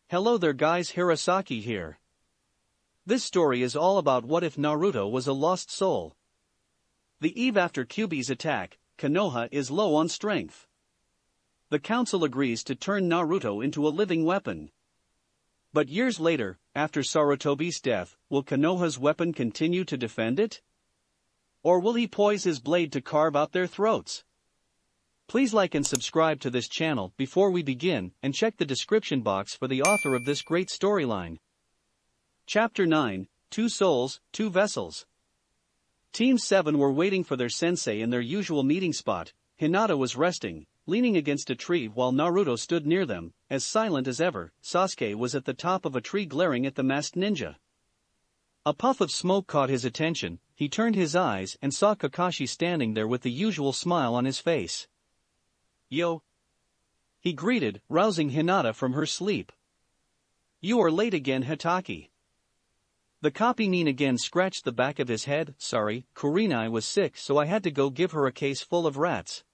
Hello there guys, Hirosaki here. This story is all about what if Naruto was a lost soul. The eve after Kyuubi's attack, Konoha is low on strength. The council agrees to turn Naruto into a living weapon. But years later, after Sarutobi's death, will Konoha's weapon continue to defend it? Or will he poise his blade to carve out their throats? Please like and subscribe to this channel before we begin, and check the description box for the author of this great storyline. Chapter 9, Two Souls, Two Vessels. Team 7 were waiting for their sensei in their usual meeting spot. Hinata was resting, leaning against a tree while Naruto stood near them, as silent as ever. Sasuke was at the top of a tree glaring at the masked ninja. A puff of smoke caught his attention. He turned his eyes and saw Kakashi standing there with the usual smile on his face. "Yo!" he greeted, rousing Hinata from her sleep. "You are late again, Hitaki." The copy-nin again scratched the back of his head. "Sorry, Kurenai was sick so I had to go give her a case full of rats."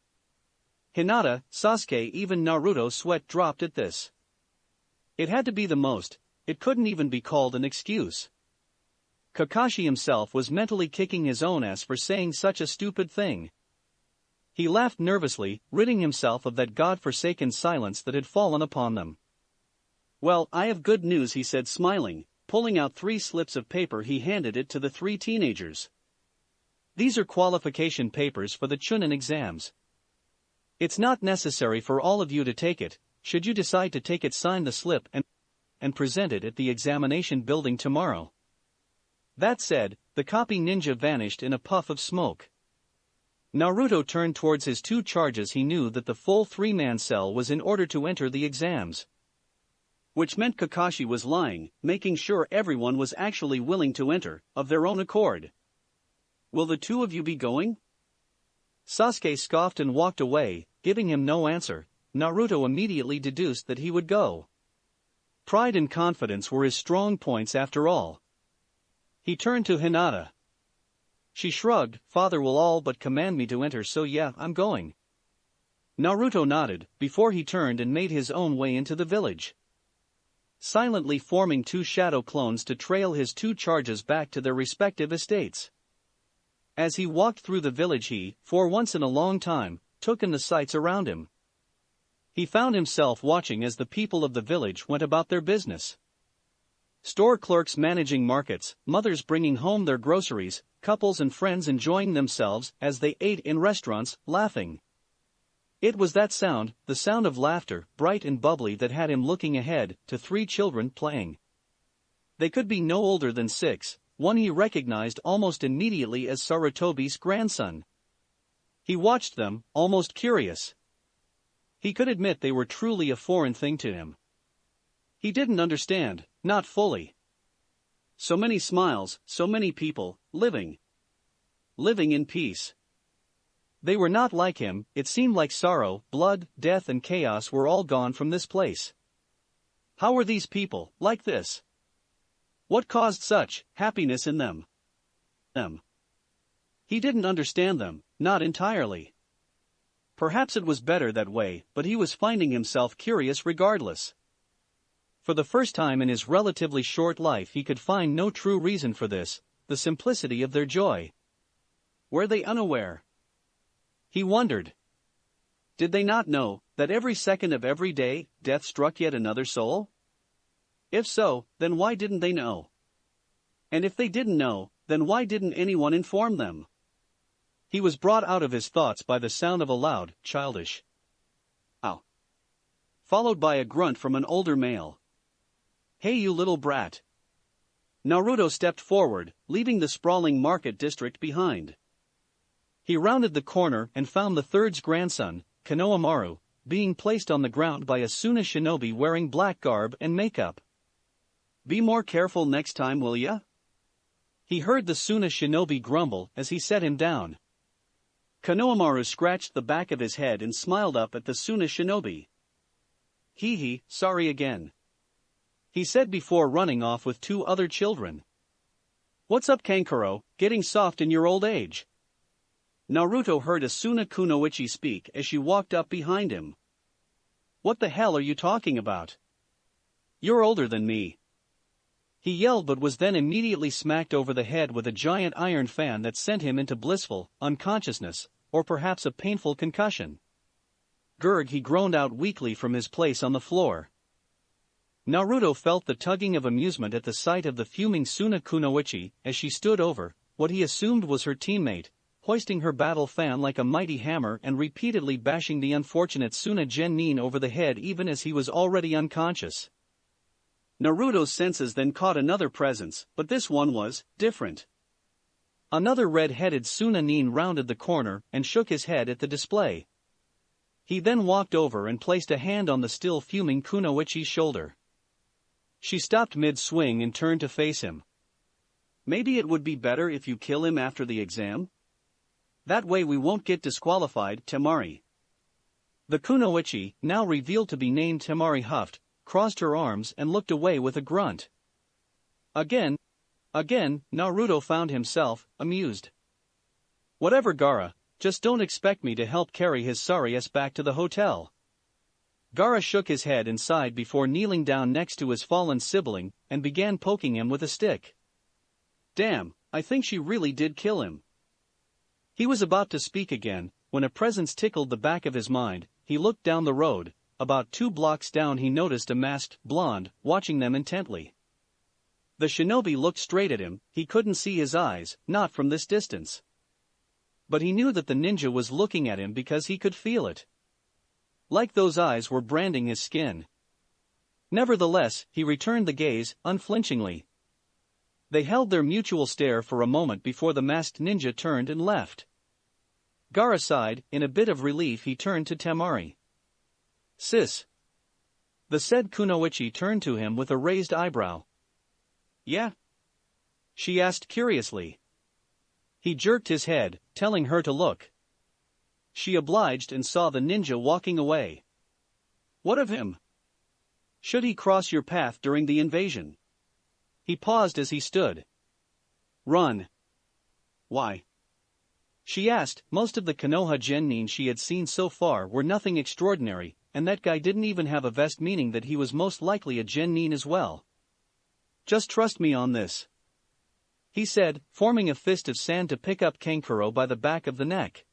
Hinata, Sasuke, even Naruto sweat dropped at this. It had to be the most. It couldn't even be called an excuse. Kakashi himself was mentally kicking his own ass for saying such a stupid thing. He laughed nervously, ridding himself of that god-forsaken silence that had fallen upon them. "Well, I have good news," he said smiling. Pulling out 3 slips of paper, he handed it to the 3 teenagers. "These are qualification papers for the chunin exams. It's not necessary for all of you to take it. Should you decide to take it, sign the slip and present it at the examination building tomorrow." That said, the copy ninja vanished in a puff of smoke. Naruto turned towards his 2 charges. He knew that the full 3-man cell was in order to enter the exams. Which meant Kakashi was lying, making sure everyone was actually willing to enter, of their own accord. "Will the 2 of you be going?" Sasuke scoffed and walked away, giving him no answer. Naruto immediately deduced that he would go. Pride and confidence were his strong points after all. He turned to Hinata. She shrugged. "Father will all but command me to enter, so yeah, I'm going." Naruto nodded, before he turned and made his own way into the village, silently forming 2 shadow clones to trail his 2 charges back to their respective estates. As he walked through the village he, for once in a long time, took in the sights around him. He found himself watching as the people of the village went about their business. Store clerks managing markets, mothers bringing home their groceries, couples and friends enjoying themselves as they ate in restaurants, laughing. It was that sound, the sound of laughter, bright and bubbly, that had him looking ahead to 3 children playing. They could be no older than 6, one he recognized almost immediately as Sarutobi's grandson. He watched them, almost curious. He could admit they were truly a foreign thing to him. He didn't understand, not fully. So many smiles, so many people, living in peace. They were not like him. It seemed like sorrow, blood, death and chaos were all gone from this place. How were these people like this? What caused such happiness in them? He didn't understand them, not entirely. Perhaps it was better that way, but he was finding himself curious regardless. For the first time in his relatively short life he could find no true reason for this, the simplicity of their joy. Were they unaware? He wondered. Did they not know that every second of every day, death struck yet another soul? If so, then why didn't they know? And if they didn't know, then why didn't anyone inform them? He was brought out of his thoughts by the sound of a loud, childish "Ow!" followed by a grunt from an older male. "Hey you little brat!" Naruto stepped forward, leaving the sprawling market district behind. He rounded the corner and found the 3rd's grandson, Konohamaru, being placed on the ground by a Suna shinobi wearing black garb and makeup. "Be more careful next time, will ya?" he heard the Suna shinobi grumble as he set him down. Konohamaru scratched the back of his head and smiled up at the Suna shinobi. "Hee, sorry again," he said before running off with 2 other children. "What's up, Kankuro, getting soft in your old age?" Naruto heard Asuna Kunoichi speak as she walked up behind him. "What the hell are you talking about?" You're older than me. He yelled, but was then immediately smacked over the head with a giant iron fan that sent him into blissful unconsciousness, or perhaps a painful concussion. Gurg, he groaned out weakly from his place on the floor. Naruto felt the tugging of amusement at the sight of the fuming Suna Kunoichi as she stood over what he assumed was her teammate, hoisting her battle fan like a mighty hammer and repeatedly bashing the unfortunate Suna Genin over the head even as he was already unconscious. Naruto's senses then caught another presence, but this one was different. Another red-headed Sunanin rounded the corner and shook his head at the display. He then walked over and placed a hand on the still fuming Kunoichi's shoulder. She stopped mid-swing and turned to face him. Maybe it would be better if you kill him after the exam? That way we won't get disqualified, Temari. The Kunoichi, now revealed to be named Temari, huffed, crossed her arms and looked away with a grunt. Again, Naruto found himself amused. Whatever, Gaara, just don't expect me to help carry his sorry ass back to the hotel. Gaara shook his head and sighed before kneeling down next to his fallen sibling and began poking him with a stick. Damn, I think she really did kill him. He was about to speak again, when a presence tickled the back of his mind. He looked down the road. About 2 blocks down he noticed a masked blonde watching them intently. The shinobi looked straight at him. He couldn't see his eyes, not from this distance. But he knew that the ninja was looking at him because he could feel it. Like those eyes were branding his skin. Nevertheless, he returned the gaze, unflinchingly. They held their mutual stare for a moment before the masked ninja turned and left. Gaara sighed. In a bit of relief he turned to Temari. Sis. The said Kunoichi turned to him with a raised eyebrow. Yeah? She asked curiously. He jerked his head, telling her to look. She obliged and saw the ninja walking away. What of him? Should he cross your path during the invasion? He paused as he stood. Run. Why? She asked. Most of the Konoha genin she had seen so far were nothing extraordinary, and that guy didn't even have a vest, meaning that he was most likely a genin as well. Just trust me on this, he said, forming a fist of sand to pick up Kankuro by the back of the neck.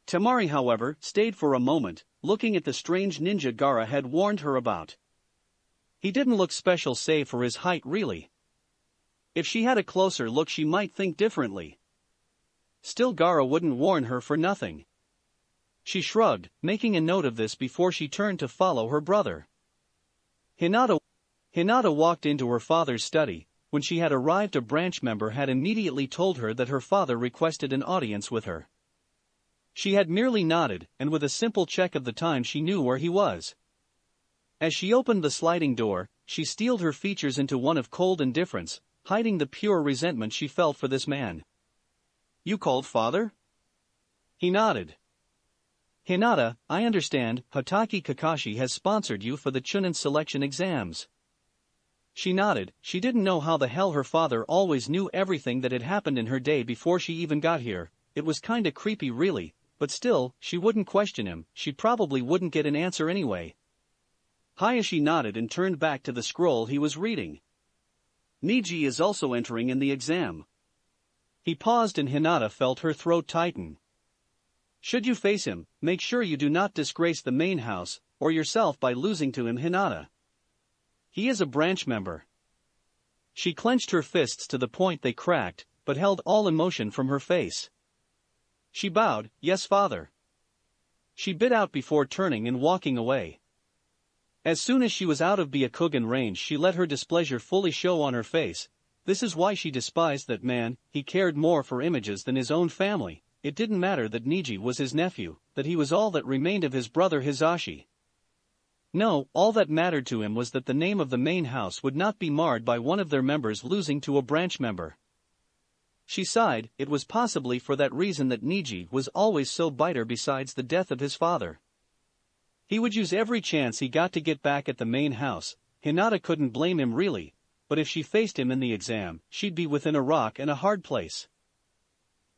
Temari, however, stayed for a moment, looking at the strange ninja Gaara had warned her about. He didn't look special save for his height, really. If she had a closer look she might think differently. Still, Gaara wouldn't warn her for nothing. She shrugged, making a note of this before she turned to follow her brother. Hinata walked into her father's study. When she had arrived, a branch member had immediately told her that her father requested an audience with her. She had merely nodded, and with a simple check of the time she knew where he was. As she opened the sliding door, she steeled her features into one of cold indifference, hiding the pure resentment she felt for this man. You called father? He nodded. Hinata, I understand, Hatake Kakashi has sponsored you for the chunin selection exams. She nodded. She didn't know how the hell her father always knew everything that had happened in her day before she even got here. It was kinda creepy, really, but still, she wouldn't question him. She probably wouldn't get an answer anyway. Hayashi nodded and turned back to the scroll he was reading. Neji is also entering in the exam. He paused and Hinata felt her throat tighten. Should you face him, make sure you do not disgrace the main house, or yourself by losing to him, Hinata. He is a branch member. She clenched her fists to the point they cracked, but held all emotion from her face. She bowed. Yes, father. She bit out before turning and walking away. As soon as she was out of Byakugan range she let her displeasure fully show on her face. This is why she despised that man. He cared more for images than his own family. It didn't matter that Neji was his nephew, that he was all that remained of his brother Hisashi. No, all that mattered to him was that the name of the main house would not be marred by one of their members losing to a branch member. She sighed. It was possibly for that reason that Neji was always so bitter. Besides the death of his father, he would use every chance he got to get back at the main house. Hinata couldn't blame him really, but if she faced him in the exam, she'd be within a rock and a hard place.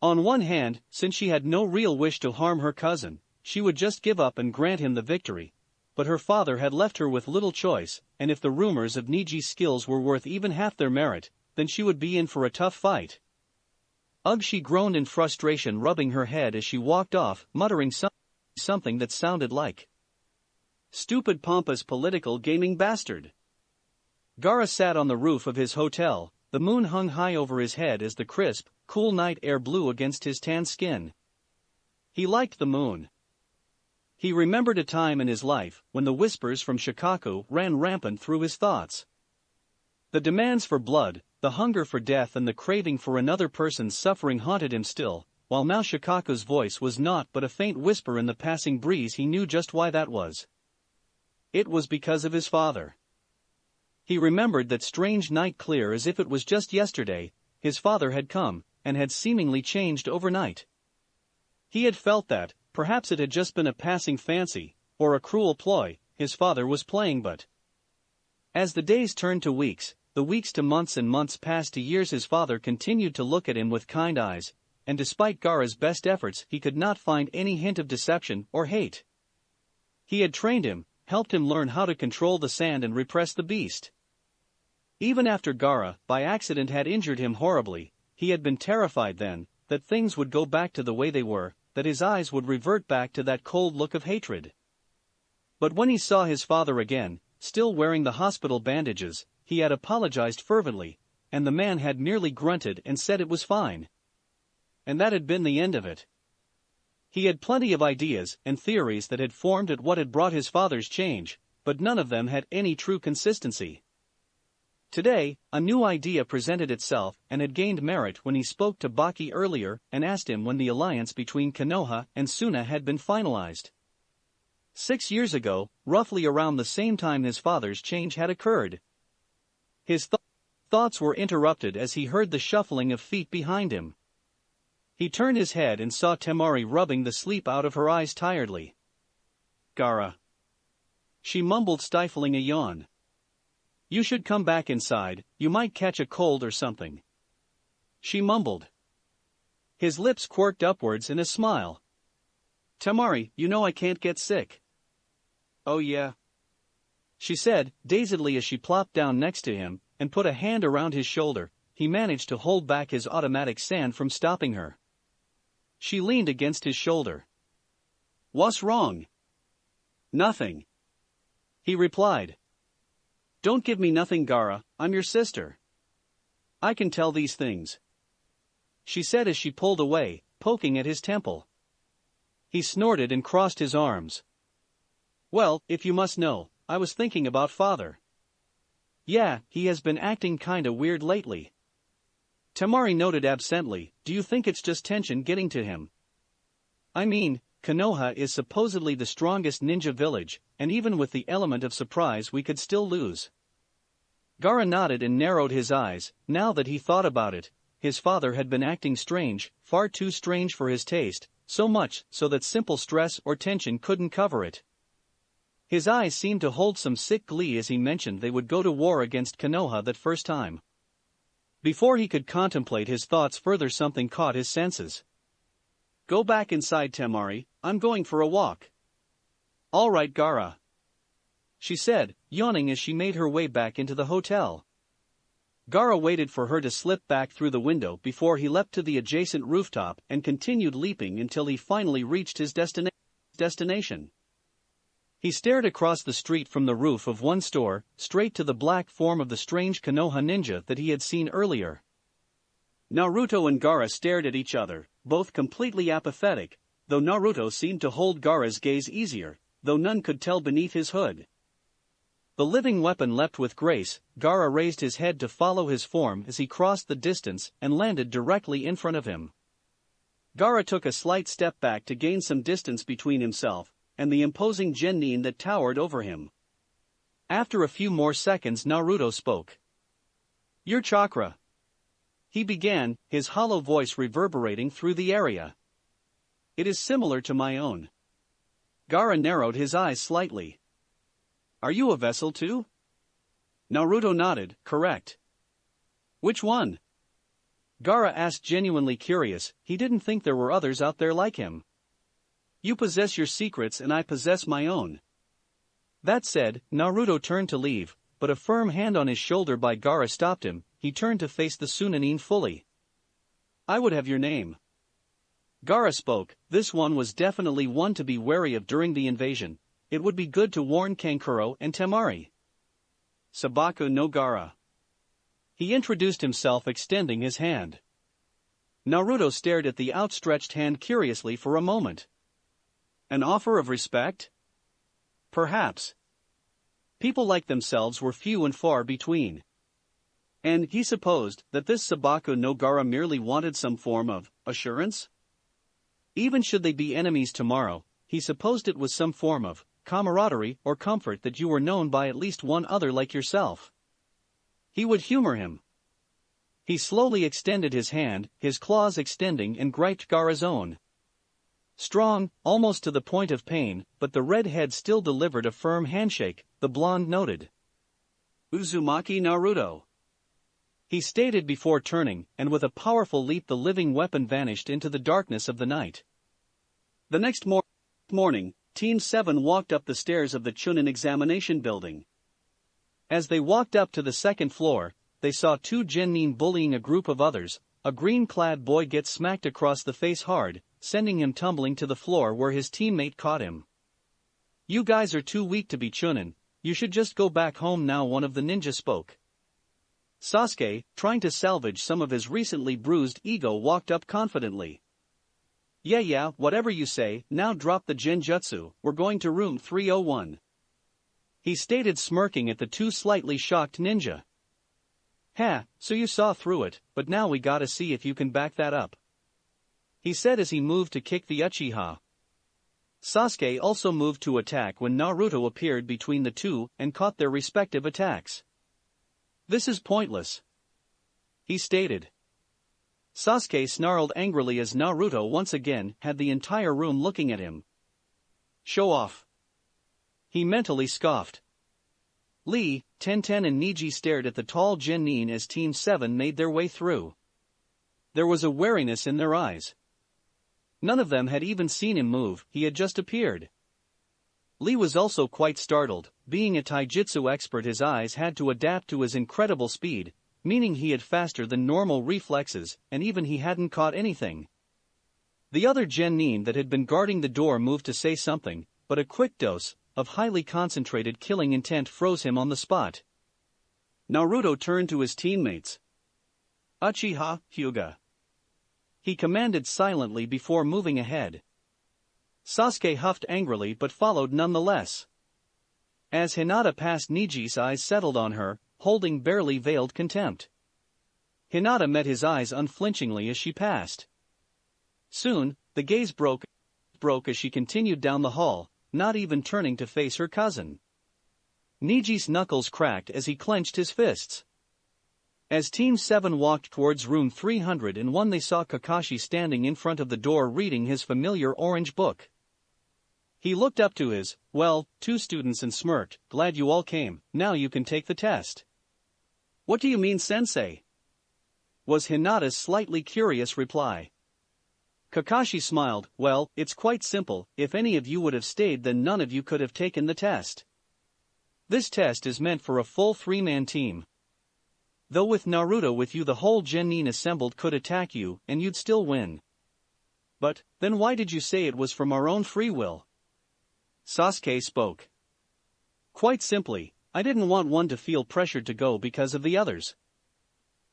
On one hand, since she had no real wish to harm her cousin, she would just give up and grant him the victory. but her father had left her with little choice, and if the rumors of Neji's skills were worth even half their merit, then she would be in for a tough fight. Ugh, she groaned in frustration, rubbing her head as she walked off, muttering something that sounded like stupid pompous political gaming bastard. Gaara sat on the roof of his hotel, the moon hung high over his head as the crisp, cool night air blew against his tan skin. He liked the moon. He remembered a time in his life when the whispers from Shikaku ran rampant through his thoughts. The demands for blood, the hunger for death and the craving for another person's suffering haunted him still, while now Shikaku's voice was naught but a faint whisper in the passing breeze. He knew just why that was. It was because of his father. He remembered that strange night clear as if it was just yesterday. His father had come, and had seemingly changed overnight. He had felt that, perhaps it had just been a passing fancy, or a cruel ploy, his father was playing. But as the days turned to weeks, the weeks to months and months passed to years, his father continued to look at him with kind eyes, and despite Gaara's best efforts he could not find any hint of deception or hate. He had trained him, helped him learn how to control the sand and repress the beast. Even after Gaara, by accident, had injured him horribly, he had been terrified then, that things would go back to the way they were, that his eyes would revert back to that cold look of hatred. But when he saw his father again, still wearing the hospital bandages, he had apologized fervently, and the man had merely grunted and said it was fine. And that had been the end of it. He had plenty of ideas and theories that had formed at what had brought his father's change, but none of them had any true consistency. Today, a new idea presented itself and had gained merit when he spoke to Baki earlier and asked him when the alliance between Konoha and Suna had been finalized. 6 years ago, roughly around the same time his father's change had occurred. His thoughts were interrupted as he heard the shuffling of feet behind him. He turned his head and saw Temari rubbing the sleep out of her eyes tiredly. "Gaara," she mumbled, stifling a yawn. "You should come back inside, you might catch a cold or something," she mumbled. His lips quirked upwards in a smile. "Temari, you know I can't get sick." "Oh yeah," she said, dazedly as she plopped down next to him and put a hand around his shoulder. He managed to hold back his automatic sand from stopping her. She leaned against his shoulder. "What's wrong?" "Nothing," he replied. "Don't give me nothing, Gaara, I'm your sister. I can tell these things," she said as she pulled away, poking at his temple. He snorted and crossed his arms. "Well, if you must know, I was thinking about father. Yeah, he has been acting kinda weird lately." Temari noted absently, "Do you think it's just tension getting to him? I mean, Konoha is supposedly the strongest ninja village, and even with the element of surprise we could still lose." Gaara nodded and narrowed his eyes. Now that he thought about it, his father had been acting strange, far too strange for his taste, so much so that simple stress or tension couldn't cover it. His eyes seemed to hold some sick glee as he mentioned they would go to war against Konoha that first time. Before he could contemplate his thoughts further, something caught his senses. "Go back inside, Temari, I'm going for a walk." "All right, Gaara," she said, yawning as she made her way back into the hotel. Gaara waited for her to slip back through the window before he leapt to the adjacent rooftop and continued leaping until he finally reached his destination. He stared across the street from the roof of one store, straight to the black form of the strange Konoha ninja that he had seen earlier. Naruto and Gaara stared at each other, both completely apathetic, though Naruto seemed to hold Gaara's gaze easier, though none could tell beneath his hood. The living weapon leapt with grace. Gaara raised his head to follow his form as he crossed the distance and landed directly in front of him. Gaara took a slight step back to gain some distance between himself and the imposing genin that towered over him. After a few more seconds, Naruto spoke. "Your chakra," he began, his hollow voice reverberating through the area. "It is similar to my own." Gaara narrowed his eyes slightly. "Are you a vessel too?" Naruto nodded, "Correct." "Which one?" Gaara asked, genuinely curious. He didn't think there were others out there like him. "You possess your secrets and I possess my own." That said, Naruto turned to leave, but a firm hand on his shoulder by Gaara stopped him. He turned to face the Chunin fully. I would have your name. Gaara spoke. This one was definitely one to be wary of during the invasion. It would be good to warn Kankuro and Temari. Sabaku no Gaara. He introduced himself, extending his hand. Naruto stared at the outstretched hand curiously for a moment. An offer of respect? Perhaps. People like themselves were few and far between. And he supposed that this Sabaku no Gaara merely wanted some form of assurance? Even should they be enemies tomorrow, he supposed it was some form of camaraderie or comfort that you were known by at least one other like yourself. He would humor him. He slowly extended his hand, his claws extending and griped Gaara's own. Strong, almost to the point of pain, but the red head still delivered a firm handshake, the blonde noted. Uzumaki Naruto. He stated before turning, and with a powerful leap the living weapon vanished into the darkness of the night. The next morning, Team 7 walked up the stairs of the Chunin examination building. As they walked up to the second floor, they saw two genin bullying a group of others. A green-clad boy gets smacked across the face hard, sending him tumbling to the floor where his teammate caught him. You guys are too weak to be Chunin, you should just go back home now, one of the ninja spoke. Sasuke, trying to salvage some of his recently bruised ego, walked up confidently. Yeah, whatever you say, now drop the genjutsu, we're going to room 301. He stated, smirking at the two slightly shocked ninja. So you saw through it, but now we gotta see if you can back that up. He said as he moved to kick the Uchiha. Sasuke also moved to attack when Naruto appeared between the two and caught their respective attacks. This is pointless, he stated. Sasuke snarled angrily as Naruto once again had the entire room looking at him. Show off, he mentally scoffed. Lee, Tenten and Neji stared at the tall genin as Team 7 made their way through. There was a wariness in their eyes. None of them had even seen him move, he had just appeared. Lee was also quite startled. Being a taijutsu expert, his eyes had to adapt to his incredible speed, meaning he had faster than normal reflexes, and even he hadn't caught anything. The other genin that had been guarding the door moved to say something, but a quick dose of highly concentrated killing intent froze him on the spot. Naruto turned to his teammates. Uchiha, Hyuga. He commanded silently before moving ahead. Sasuke huffed angrily but followed nonetheless. As Hinata passed, Neji's eyes settled on her, holding barely veiled contempt. Hinata met his eyes unflinchingly as she passed. Soon, the gaze broke as she continued down the hall, not even turning to face her cousin. Neji's knuckles cracked as he clenched his fists. As Team 7 walked towards room 301, they saw Kakashi standing in front of the door reading his familiar orange book. He looked up to his, two students and smirked. Glad you all came, now you can take the test. What do you mean, sensei? Was Hinata's slightly curious reply. Kakashi smiled. It's quite simple, if any of you would have stayed then none of you could have taken the test. This test is meant for a full 3-man team. Though with Naruto with you the whole genin assembled could attack you and you'd still win. But, then why did you say it was from our own free will? Sasuke spoke. Quite simply, I didn't want one to feel pressured to go because of the others.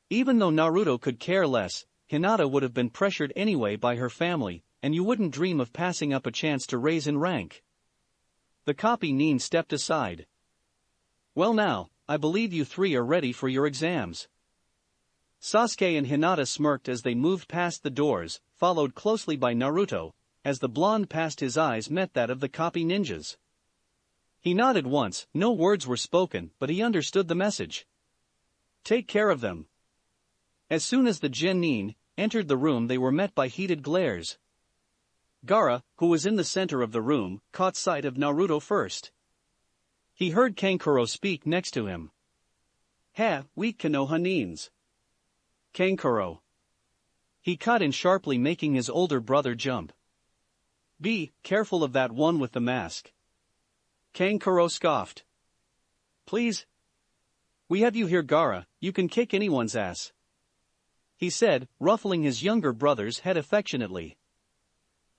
Even though Naruto could care less, Hinata would have been pressured anyway by her family, and you wouldn't dream of passing up a chance to raise in rank. The copy nin stepped aside. Well now, I believe you three are ready for your exams. Sasuke and Hinata smirked as they moved past the doors, followed closely by Naruto. As the blonde passed, his eyes met that of the copy ninjas. He nodded once. No words were spoken, but he understood the message. Take care of them. As soon as the genin entered the room, they were met by heated glares. Gaara, who was in the center of the room, caught sight of Naruto first. He heard Kankuro speak next to him. Weak Konoha nins. Kankuro. He cut in sharply, making his older brother jump. Be careful of that one with the mask. Kankuro scoffed. Please? We have you here, Gaara, you can kick anyone's ass, he said, ruffling his younger brother's head affectionately.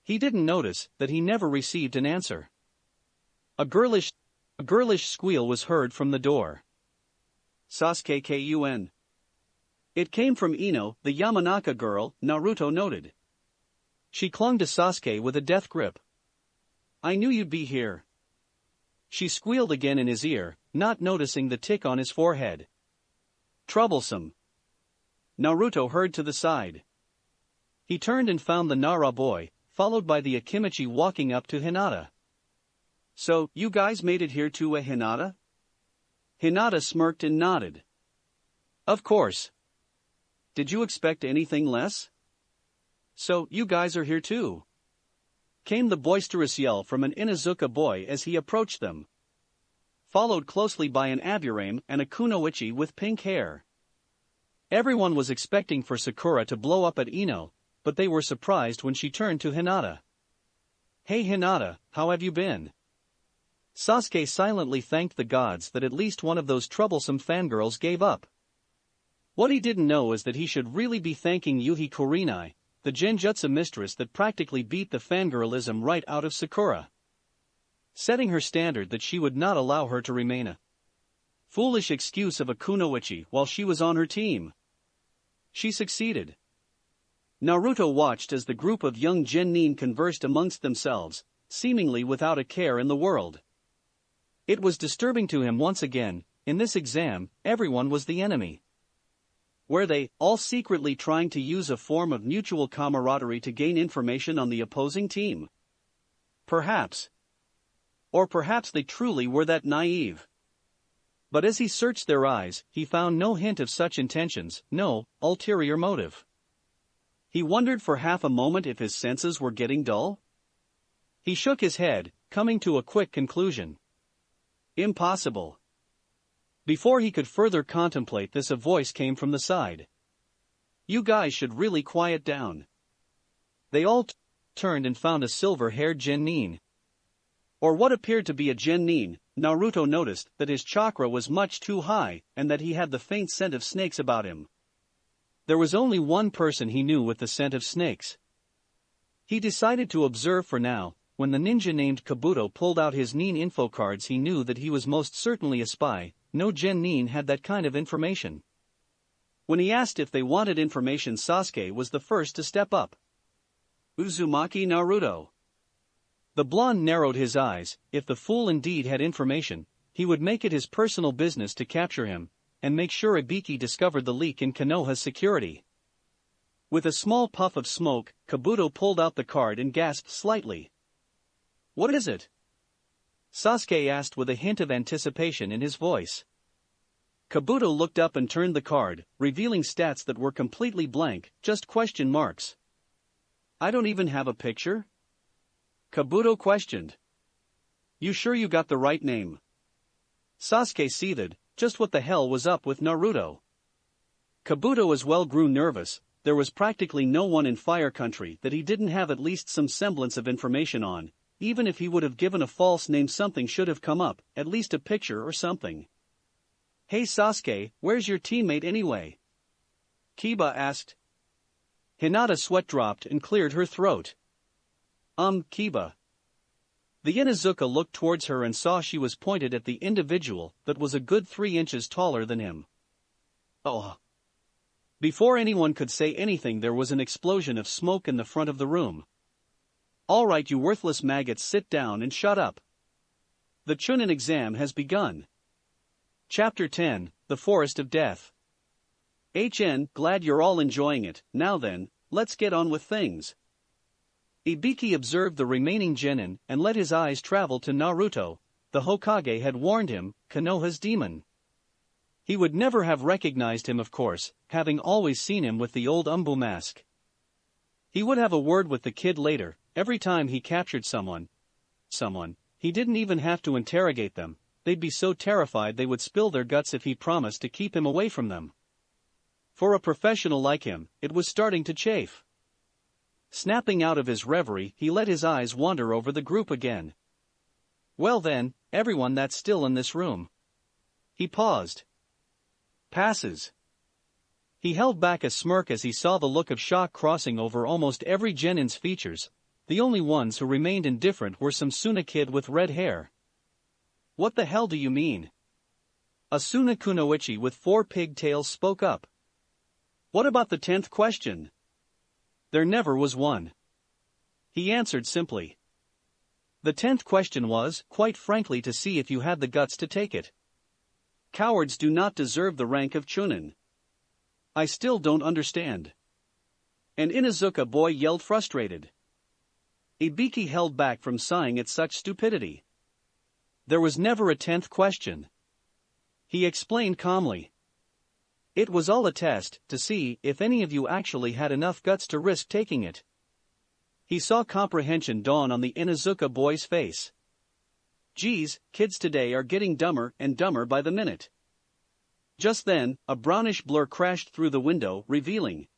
He didn't notice that he never received an answer. A girlish squeal was heard from the door. Sasuke Kun. It came from Ino, the Yamanaka girl, Naruto noted. She clung to Sasuke with a death grip. I knew you'd be here. She squealed again in his ear, not noticing the tick on his forehead. Troublesome. Naruto heard to the side. He turned and found the Nara boy, followed by the Akimichi walking up to Hinata. So, you guys made it here to Hinata? Hinata smirked and nodded. Of course. Did you expect anything less? So, you guys are here too? Came the boisterous yell from an Inuzuka boy as he approached them. Followed closely by an Aburame and a Kunoichi with pink hair. Everyone was expecting for Sakura to blow up at Ino, but they were surprised when she turned to Hinata. Hey Hinata, how have you been? Sasuke silently thanked the gods that at least one of those troublesome fangirls gave up. What he didn't know is that he should really be thanking Yuhi Kurenai, the genjutsu mistress that practically beat the fangirlism right out of Sakura, setting her standard that she would not allow her to remain a foolish excuse of a kunoichi while she was on her team. She succeeded. Naruto watched as the group of young genin conversed amongst themselves, seemingly without a care in the world. It was disturbing to him once again. In this exam, everyone was the enemy. Were they all secretly trying to use a form of mutual camaraderie to gain information on the opposing team? Perhaps. Or perhaps they truly were that naive. But as he searched their eyes, he found no hint of such intentions, no ulterior motive. He wondered for half a moment if his senses were getting dull. He shook his head, coming to a quick conclusion. Impossible. Before he could further contemplate this, a voice came from the side. You guys should really quiet down. They all turned and found a silver-haired genin. Or what appeared to be a genin. Naruto noticed that his chakra was much too high and that he had the faint scent of snakes about him. There was only one person he knew with the scent of snakes. He decided to observe for now. When the ninja named Kabuto pulled out his nin info cards, he knew that he was most certainly a spy. No genin had that kind of information. When he asked if they wanted information, Sasuke was the first to step up. Uzumaki Naruto. The blonde narrowed his eyes. If the fool indeed had information, he would make it his personal business to capture him, and make sure Ibiki discovered the leak in Konoha's security. With a small puff of smoke, Kabuto pulled out the card and gasped slightly. What is it? Sasuke asked with a hint of anticipation in his voice. Kabuto looked up and turned the card, revealing stats that were completely blank, just question marks. I don't even have a picture? Kabuto questioned. You sure you got the right name? Sasuke seethed. Just what the hell was up with Naruto? Kabuto as well grew nervous. There was practically no one in Fire Country that he didn't have at least some semblance of information on. Even if he would have given a false name, something should have come up, at least a picture or something. Hey Sasuke, where's your teammate anyway? Kiba asked. Hinata's sweat dropped and cleared her throat. Kiba. The Inuzuka looked towards her and saw she was pointed at the individual that was a good 3 inches taller than him. Oh. Before anyone could say anything, there was an explosion of smoke in the front of the room. All right, you worthless maggots, sit down and shut up. The chunin exam has begun. Chapter 10, The Forest of Death. Glad you're all enjoying it. Now then, let's get on with things. Ibiki observed the remaining genin and let his eyes travel to Naruto. The Hokage had warned him, Konoha's demon. He would never have recognized him, of course, having always seen him with the old Umbu mask. He would have a word with the kid later. Every time he captured someone, he didn't even have to interrogate them. They'd be so terrified they would spill their guts if he promised to keep him away from them. For a professional like him, it was starting to chafe. Snapping out of his reverie, he let his eyes wander over the group again. Well then, everyone that's still in this room. He paused. Passes. He held back a smirk as he saw the look of shock crossing over almost every genin's features. The only ones who remained indifferent were some Suna kid with red hair. What the hell do you mean? A Suna kunoichi with 4 pigtails spoke up. What about the 10th question? There never was one. He answered simply. The 10th question was, quite frankly, to see if you had the guts to take it. Cowards do not deserve the rank of chunin. I still don't understand. An Inuzuka boy yelled frustrated. Ibiki held back from sighing at such stupidity. There was never a 10th question. He explained calmly. It was all a test, to see if any of you actually had enough guts to risk taking it. He saw comprehension dawn on the Inuzuka boy's face. Geez, kids today are getting dumber and dumber by the minute. Just then, a brownish blur crashed through the window, revealing.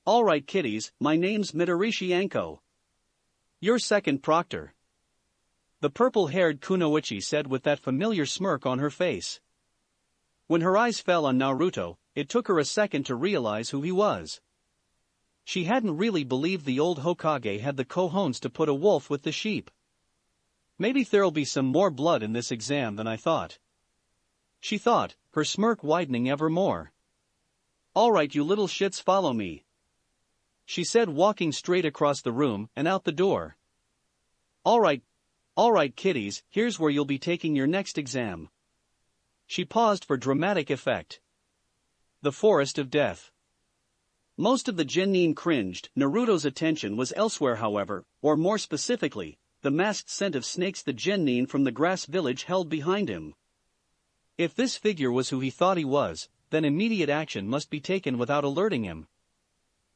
All right kiddies, my name's Midorishi Anko. Your second proctor. The purple-haired kunoichi said with that familiar smirk on her face. When her eyes fell on Naruto, it took her a second to realize who he was. She hadn't really believed the old Hokage had the cojones to put a wolf with the sheep. Maybe there'll be some more blood in this exam than I thought. She thought, her smirk widening ever more. All right, you little shits, follow me. She said, walking straight across the room and out the door. All right, kiddies, here's where you'll be taking your next exam. She paused for dramatic effect. The Forest of Death. Most of the genin cringed. Naruto's attention was elsewhere, however, or more specifically, the masked scent of snakes the genin from the grass village held behind him. If this figure was who he thought he was, then immediate action must be taken without alerting him.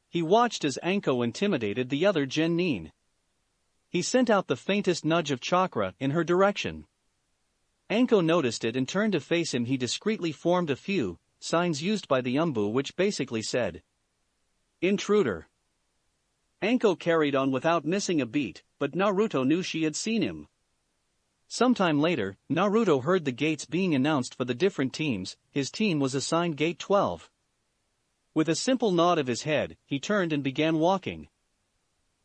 He watched as Anko intimidated the other genin. He sent out the faintest nudge of chakra in her direction. Anko noticed it and turned to face him. He discreetly formed a few signs used by the Umbu, which basically said, Intruder. Anko carried on without missing a beat, but Naruto knew she had seen him. Sometime later, Naruto heard the gates being announced for the different teams. His team was assigned Gate 12. With a simple nod of his head, he turned and began walking.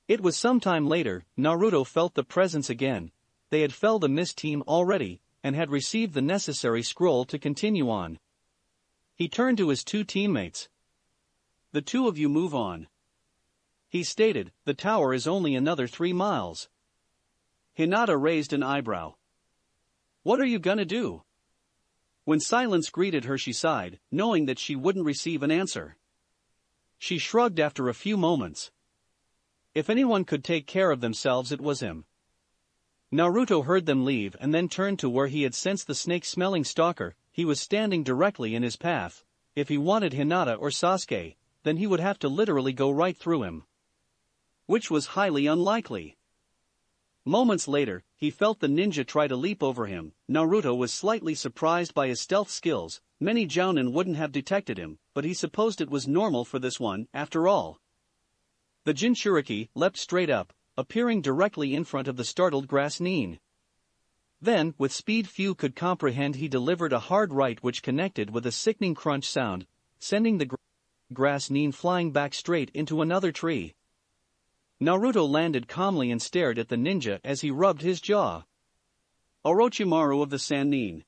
It was some time later, Naruto felt the presence again. They had felled a mist team already, and had received the necessary scroll to continue on. He turned to his 2 teammates. The 2 of you move on. He stated, the tower is only another 3 miles. Hinata raised an eyebrow. What are you gonna do? When silence greeted her, she sighed, knowing that she wouldn't receive an answer. She shrugged after a few moments. If anyone could take care of themselves, it was him. Naruto heard them leave and then turned to where he had sensed the snake-smelling stalker. He was standing directly in his path. If he wanted Hinata or Sasuke, then he would have to literally go right through him. Which was highly unlikely. Moments later, he felt the ninja try to leap over him. Naruto was slightly surprised by his stealth skills. Many jounin wouldn't have detected him, but he supposed it was normal for this one, after all. The Jinchuriki leapt straight up, appearing directly in front of the startled grass nin. Then, with speed few could comprehend, he delivered a hard right which connected with a sickening crunch sound, sending the grass nin flying back straight into another tree. Naruto landed calmly and stared at the ninja as he rubbed his jaw. Orochimaru of the Sannin.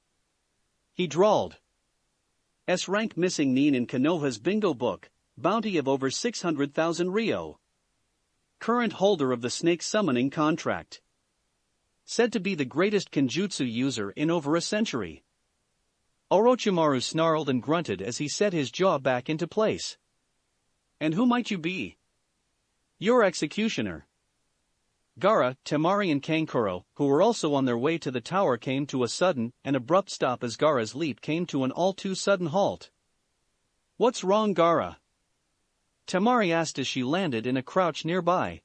He drawled. S-rank missing nin in Konoha's bingo book, bounty of over 600,000 Ryo. Current holder of the snake summoning contract. Said to be the greatest kenjutsu user in over a century. Orochimaru snarled and grunted as he set his jaw back into place. And who might you be? Your executioner. Gaara, Temari and Kankuro, who were also on their way to the tower, came to a sudden and abrupt stop as Gaara's leap came to an all-too-sudden halt. What's wrong, Gaara? Temari asked as she landed in a crouch nearby.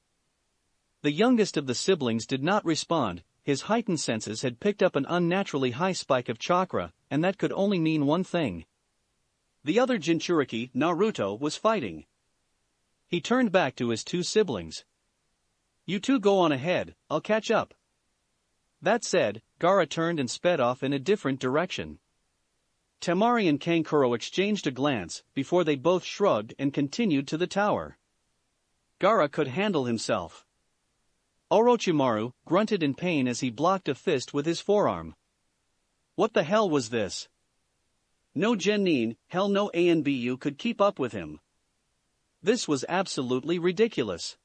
The youngest of the siblings did not respond. His heightened senses had picked up an unnaturally high spike of chakra, and that could only mean one thing. The other Jinchuriki, Naruto, was fighting. He turned back to his 2 siblings. You 2 go on ahead, I'll catch up. That said, Gaara turned and sped off in a different direction. Temari and Kankuro exchanged a glance before they both shrugged and continued to the tower. Gaara could handle himself. Orochimaru grunted in pain as he blocked a fist with his forearm. What the hell was this? No genin, hell no Anbu could keep up with him. This was absolutely ridiculous.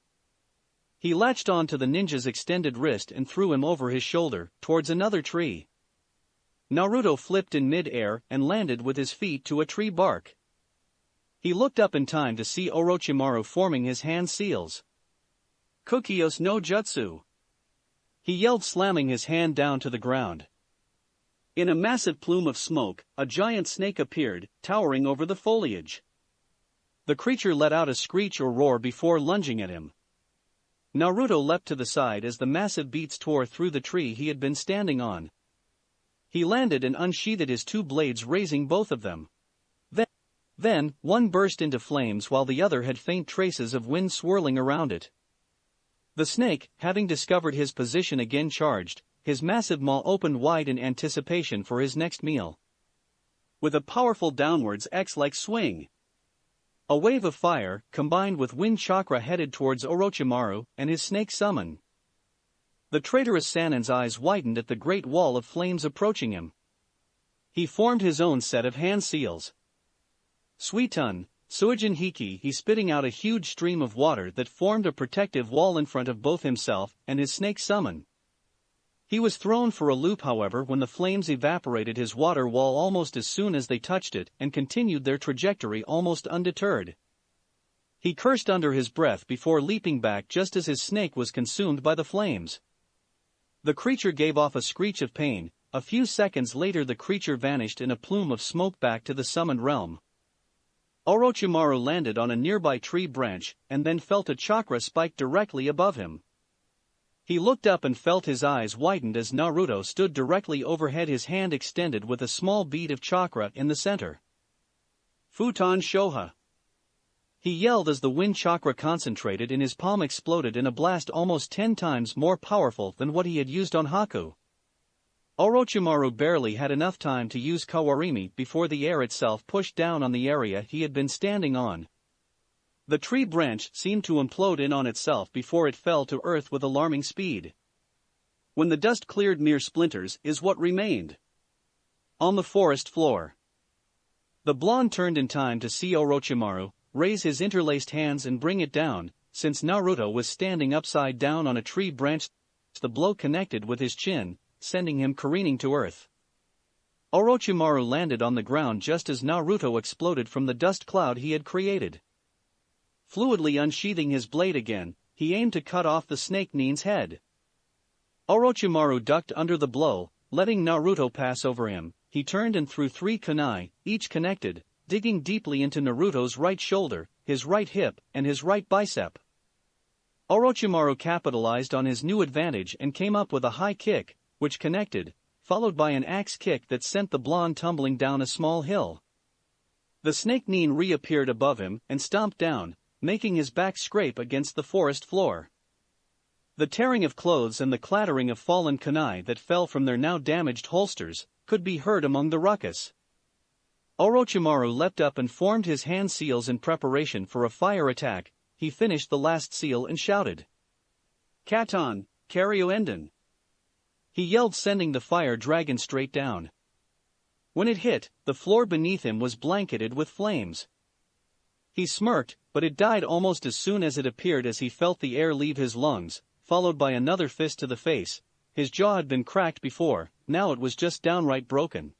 He latched on to the ninja's extended wrist and threw him over his shoulder, towards another tree. Naruto flipped in mid-air and landed with his feet to a tree bark. He looked up in time to see Orochimaru forming his hand seals. Kukios no Jutsu! He yelled, slamming his hand down to the ground. In a massive plume of smoke, a giant snake appeared, towering over the foliage. The creature let out a screech or roar before lunging at him. Naruto leapt to the side as the massive beats tore through the tree he had been standing on. He landed and unsheathed his two blades, raising both of them. Then, one burst into flames while the other had faint traces of wind swirling around it. The snake, having discovered his position, again charged, his massive maw opened wide in anticipation for his next meal. With a powerful downwards X-like swing, a wave of fire, combined with wind chakra, headed towards Orochimaru and his snake summon. The traitorous Sanin's eyes widened at the great wall of flames approaching him. He formed his own set of hand seals. Suiton, Suijin Hiki, he spitting out a huge stream of water that formed a protective wall in front of both himself and his snake summon. He was thrown for a loop, however, when the flames evaporated his water wall almost as soon as they touched it and continued their trajectory almost undeterred. He cursed under his breath before leaping back just as his snake was consumed by the flames. The creature gave off a screech of pain. A few seconds later the creature vanished in a plume of smoke back to the summoned realm. Orochimaru landed on a nearby tree branch and then felt a chakra spike directly above him. He looked up and felt his eyes widened as Naruto stood directly overhead, his hand extended with a small bead of chakra in the center. Futon Shoha! He yelled as the wind chakra concentrated in his palm exploded in a blast almost 10 times more powerful than what he had used on Haku. Orochimaru barely had enough time to use Kawarimi before the air itself pushed down on the area he had been standing on. The tree branch seemed to implode in on itself before it fell to earth with alarming speed. When the dust cleared, mere splinters is what remained on the forest floor. The blonde turned in time to see Orochimaru raise his interlaced hands and bring it down. Since Naruto was standing upside down on a tree branch, the blow connected with his chin, sending him careening to earth. Orochimaru landed on the ground just as Naruto exploded from the dust cloud he had created. Fluidly unsheathing his blade again, he aimed to cut off the snake nin's head. Orochimaru ducked under the blow, letting Naruto pass over him. He turned and threw 3 kunai, each connected, digging deeply into Naruto's right shoulder, his right hip, and his right bicep. Orochimaru capitalized on his new advantage and came up with a high kick, which connected, followed by an axe kick that sent the blonde tumbling down a small hill. The snake nin reappeared above him and stomped down, making his back scrape against the forest floor. The tearing of clothes and the clattering of fallen kunai that fell from their now damaged holsters could be heard among the ruckus. Orochimaru leapt up and formed his hand seals in preparation for a fire attack. He finished the last seal and shouted, "Katon, Karyo-enden!" He yelled, sending the fire dragon straight down. When it hit, the floor beneath him was blanketed with flames. He smirked, but it died almost as soon as it appeared as he felt the air leave his lungs, followed by another fist to the face. His jaw had been cracked before, now it was just downright broken.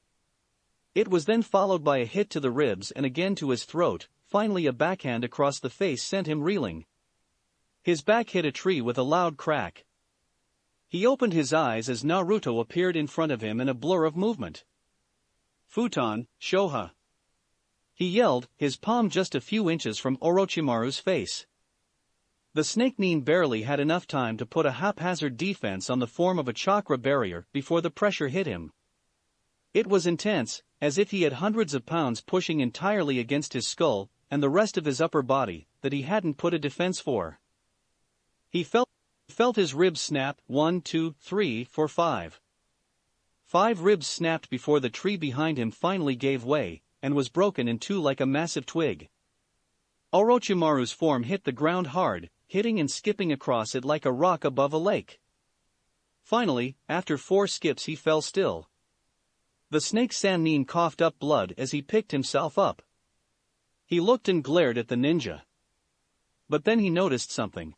It was then followed by a hit to the ribs and again to his throat. Finally a backhand across the face sent him reeling. His back hit a tree with a loud crack. He opened his eyes as Naruto appeared in front of him in a blur of movement. "Futon, Shoha!" he yelled, his palm just a few inches from Orochimaru's face. The snake nin barely had enough time to put a haphazard defense on the form of a chakra barrier before the pressure hit him. It was intense, as if he had hundreds of pounds pushing entirely against his skull and the rest of his upper body that he hadn't put a defense for. He felt Felt his ribs snap. 1, 2, 3, 4, 5. 5 ribs snapped before the tree behind him finally gave way, and was broken in two like a massive twig. Orochimaru's form hit the ground hard, hitting and skipping across it like a rock above a lake. Finally, after 4 skips he fell still. The snake Sannin coughed up blood as he picked himself up. He looked and glared at the ninja. But then he noticed something.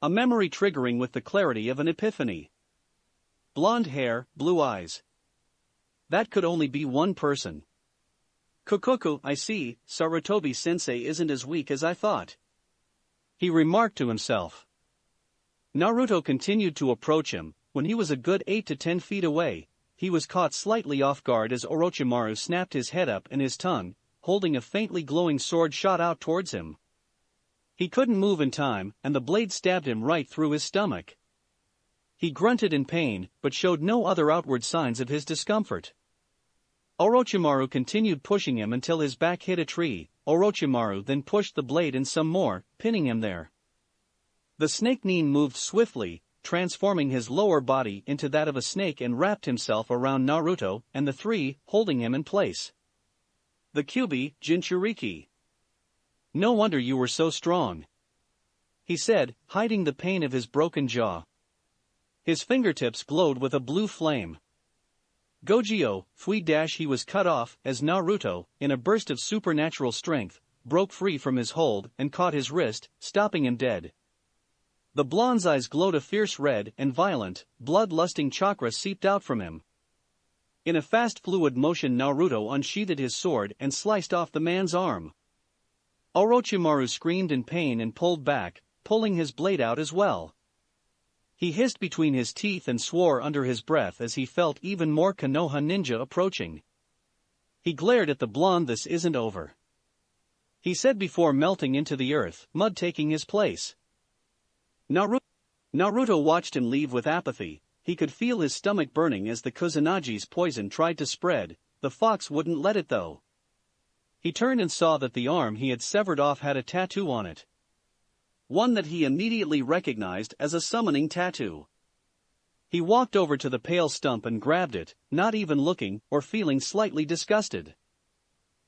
A memory triggering with the clarity of an epiphany. Blonde hair, blue eyes. That could only be one person. Kokoku, I see, Sarutobi-sensei isn't as weak as I thought, he remarked to himself. Naruto continued to approach him. When he was a good 8 to 10 feet away, he was caught slightly off guard as Orochimaru snapped his head up and his tongue, holding a faintly glowing sword, shot out towards him. He couldn't move in time, and the blade stabbed him right through his stomach. He grunted in pain, but showed no other outward signs of his discomfort. Orochimaru continued pushing him until his back hit a tree. Orochimaru then pushed the blade in some more, pinning him there. The snake Nin moved swiftly, transforming his lower body into that of a snake, and wrapped himself around Naruto and the 3, holding him in place. The Kyuubi, Jinchuriki. No wonder you were so strong, he said, hiding the pain of his broken jaw. His fingertips glowed with a blue flame. Gogyo, fui he was cut off as Naruto, in a burst of supernatural strength, broke free from his hold and caught his wrist, stopping him dead. The blonde's eyes glowed a fierce red, and violent, blood-lusting chakra seeped out from him. In a fast fluid motion Naruto unsheathed his sword and sliced off the man's arm. Orochimaru screamed in pain and pulled back, pulling his blade out as well. He hissed between his teeth and swore under his breath as he felt even more Konoha ninja approaching. He glared at the blonde. This isn't over, he said before melting into the earth, mud taking his place. Naruto watched him leave with apathy. He could feel his stomach burning as the Kuzunagi's poison tried to spread. The fox wouldn't let it though. He turned and saw that the arm he had severed off had a tattoo on it. One that he immediately recognized as a summoning tattoo. He walked over to the pale stump and grabbed it, not even looking or feeling slightly disgusted.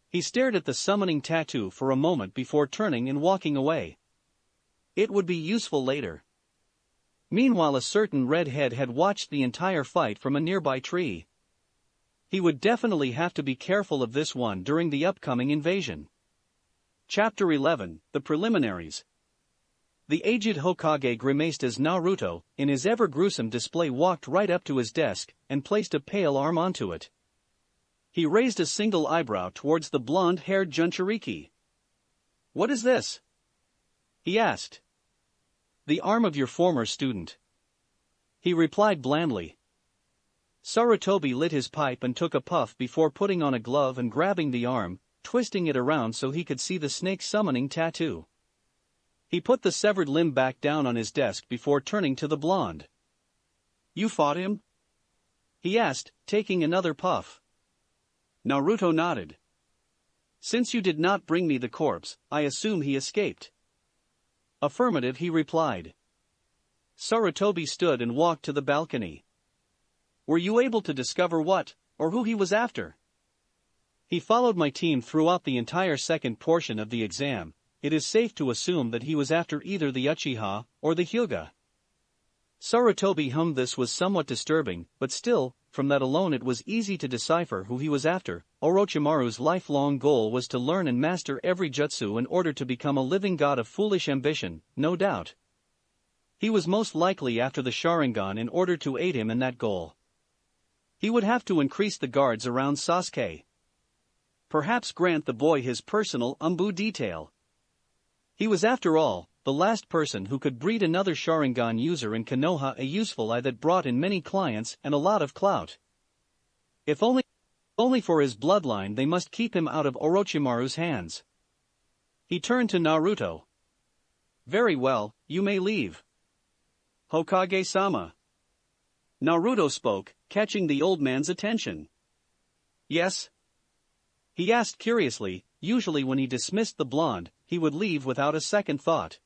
He stared at the summoning tattoo for a moment before turning and walking away. It would be useful later. Meanwhile, a certain redhead had watched the entire fight from a nearby tree. He would definitely have to be careful of this one during the upcoming invasion. Chapter 11, The Preliminaries. The aged Hokage grimaced as Naruto, in his ever-gruesome display, walked right up to his desk and placed a pale arm onto it. He raised a single eyebrow towards the blonde-haired Jinchuriki. "What is this?" he asked. "The arm of your former student," he replied blandly. Sarutobi lit his pipe and took a puff before putting on a glove and grabbing the arm, twisting it around so he could see the snake summoning tattoo. He put the severed limb back down on his desk before turning to the blonde. "You fought him?" he asked, taking another puff. Naruto nodded. "Since you did not bring me the corpse, I assume he escaped." "Affirmative," he replied. Sarutobi stood and walked to the balcony. "Were you able to discover what, or who he was after?" "He followed my team throughout the entire second portion of the exam. It is safe to assume that he was after either the Uchiha or the Hyuga." Sarutobi hummed. This was somewhat disturbing, but still, from that alone it was easy to decipher who he was after. Orochimaru's lifelong goal was to learn and master every jutsu in order to become a living god of foolish ambition, no doubt. He was most likely after the Sharingan in order to aid him in that goal. He would have to increase the guards around Sasuke. Perhaps grant the boy his personal Umbu detail. He was, after all, the last person who could breed another Sharingan user in Konoha, a useful eye that brought in many clients and a lot of clout. If only for his bloodline, they must keep him out of Orochimaru's hands. He turned to Naruto. "Very well, you may leave." "Hokage-sama." Naruto spoke, catching the old man's attention. "Yes?" he asked curiously. Usually when he dismissed the blonde, he would leave without a second thought.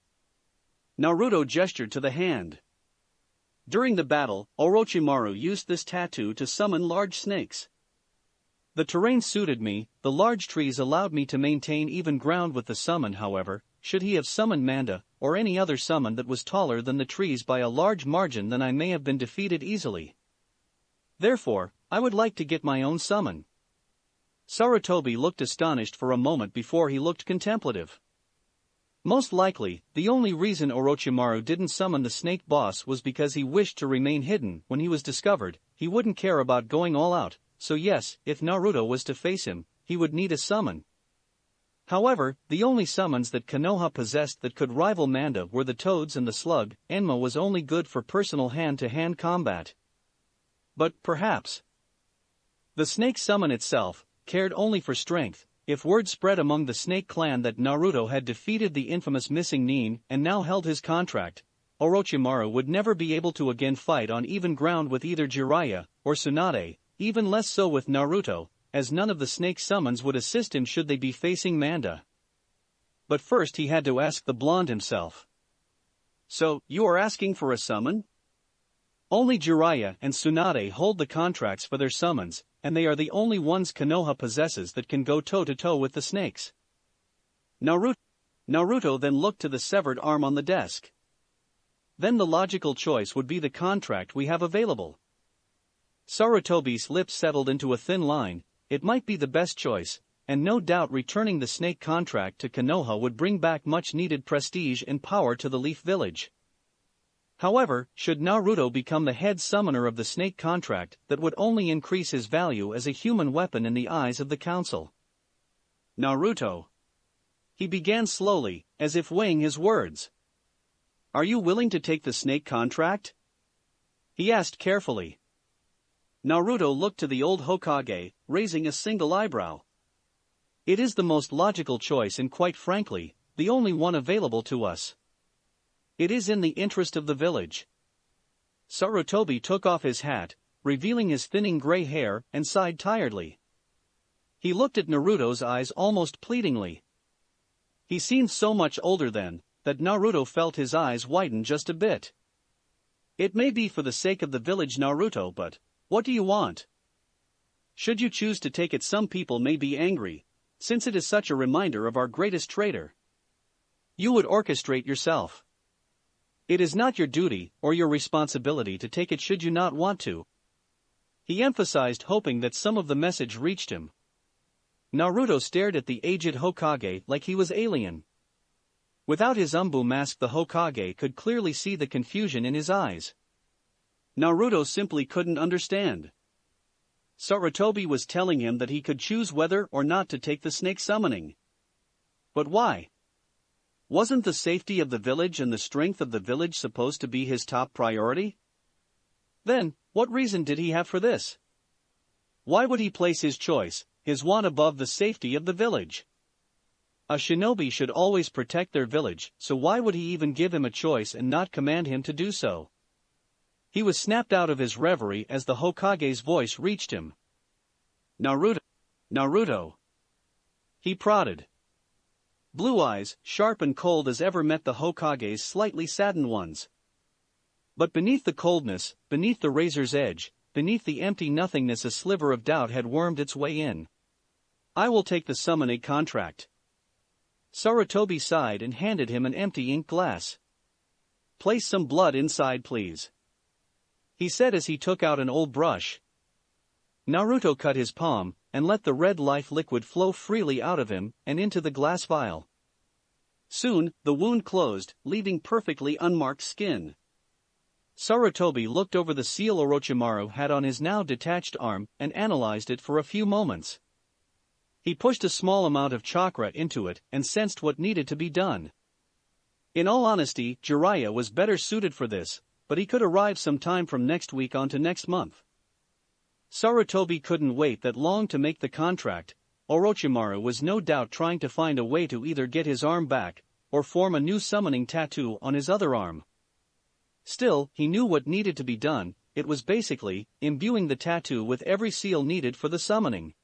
Naruto gestured to the hand. During the battle, Orochimaru used this tattoo to summon large snakes. The terrain suited me, the large trees allowed me to maintain even ground with the summon. However, should he have summoned Manda, or any other summon that was taller than the trees by a large margin, then I may have been defeated easily. Therefore, I would like to get my own summon. Sarutobi looked astonished for a moment before he looked contemplative. Most likely, the only reason Orochimaru didn't summon the snake boss was because he wished to remain hidden. When he was discovered, he wouldn't care about going all out, so yes, if Naruto was to face him, he would need a summon. However, the only summons that Konoha possessed that could rival Manda were the toads and the slug. Enma was only good for personal hand-to-hand combat. But, perhaps, the snake summon itself cared only for strength. If word spread among the Snake clan that Naruto had defeated the infamous missing Nin and now held his contract, Orochimaru would never be able to again fight on even ground with either Jiraiya or Tsunade, even less so with Naruto, as none of the Snake summons would assist him should they be facing Manda. But first he had to ask the blonde himself. So, you are asking for a summon? Only Jiraiya and Tsunade hold the contracts for their summons, and they are the only ones Konoha possesses that can go toe-to-toe with the snakes. Naruto then looked to the severed arm on the desk. Then the logical choice would be the contract we have available. Sarutobi's lips settled into a thin line. It might be the best choice, and no doubt returning the snake contract to Konoha would bring back much-needed prestige and power to the Leaf Village. However, should Naruto become the head summoner of the snake contract, that would only increase his value as a human weapon in the eyes of the council. Naruto. He began slowly, as if weighing his words. Are you willing to take the snake contract? He asked carefully. Naruto looked to the old Hokage, raising a single eyebrow. It is the most logical choice and quite frankly, the only one available to us. It is in the interest of the village. Sarutobi took off his hat, revealing his thinning gray hair, and sighed tiredly. He looked at Naruto's eyes almost pleadingly. He seemed so much older then, that Naruto felt his eyes widen just a bit. It may be for the sake of the village, Naruto, but what do you want? Should you choose to take it, some people may be angry, since it is such a reminder of our greatest traitor. You would orchestrate yourself. It is not your duty or your responsibility to take it should you not want to. He emphasized, hoping that some of the message reached him. Naruto stared at the aged Hokage like he was alien. Without his umbu mask, the Hokage could clearly see the confusion in his eyes. Naruto simply couldn't understand. Sarutobi was telling him that he could choose whether or not to take the snake summoning. But why? Wasn't the safety of the village and the strength of the village supposed to be his top priority? Then, what reason did he have for this? Why would he place his choice, his want, above the safety of the village? A shinobi should always protect their village, so why would he even give him a choice and not command him to do so? He was snapped out of his reverie as the Hokage's voice reached him. Naruto. He prodded. Blue eyes, sharp and cold as ever, met the Hokage's slightly saddened ones. But beneath the coldness, beneath the razor's edge, beneath the empty nothingness, a sliver of doubt had wormed its way in. I will take the summoning contract. Sarutobi sighed and handed him an empty ink glass. Place some blood inside, please, he said as he took out an old brush. Naruto cut his palm, and let the red life liquid flow freely out of him and into the glass vial. Soon, the wound closed, leaving perfectly unmarked skin. Sarutobi looked over the seal Orochimaru had on his now detached arm and analyzed it for a few moments. He pushed a small amount of chakra into it and sensed what needed to be done. In all honesty, Jiraiya was better suited for this, but he could arrive sometime from next week on to next month. Sarutobi couldn't wait that long to make the contract. Orochimaru was no doubt trying to find a way to either get his arm back, or form a new summoning tattoo on his other arm. Still, he knew what needed to be done. It was basically imbuing the tattoo with every seal needed for the summoning.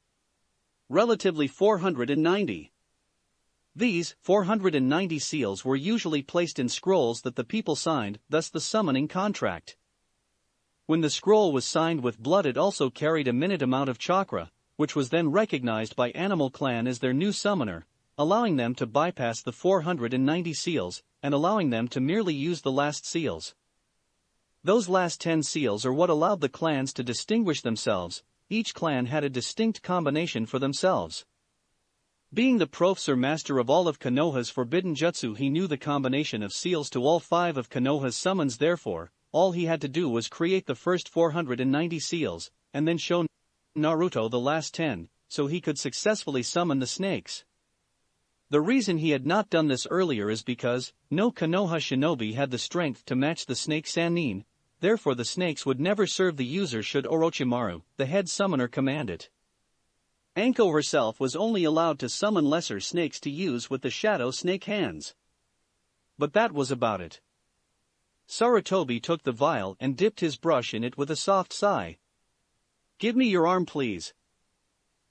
Relatively 490. These 490 seals were usually placed in scrolls that the people signed, thus the summoning contract. When the scroll was signed with blood, it also carried a minute amount of chakra, which was then recognized by Animal Clan as their new summoner, allowing them to bypass the 490 seals, and allowing them to merely use the last seals. Those last 10 seals are what allowed the clans to distinguish themselves. Each clan had a distinct combination for themselves. Being the professor master of all of Konoha's forbidden jutsu, he knew the combination of seals to all 5 of Konoha's summons. Therefore, all he had to do was create the first 490 seals, and then show Naruto the last 10, so he could successfully summon the snakes. The reason he had not done this earlier is because no Konoha shinobi had the strength to match the snake Sannin, therefore the snakes would never serve the user should Orochimaru, the head summoner, command it. Anko herself was only allowed to summon lesser snakes to use with the shadow snake hands. But that was about it. Sarutobi took the vial and dipped his brush in it with a soft sigh. "Give me your arm, please."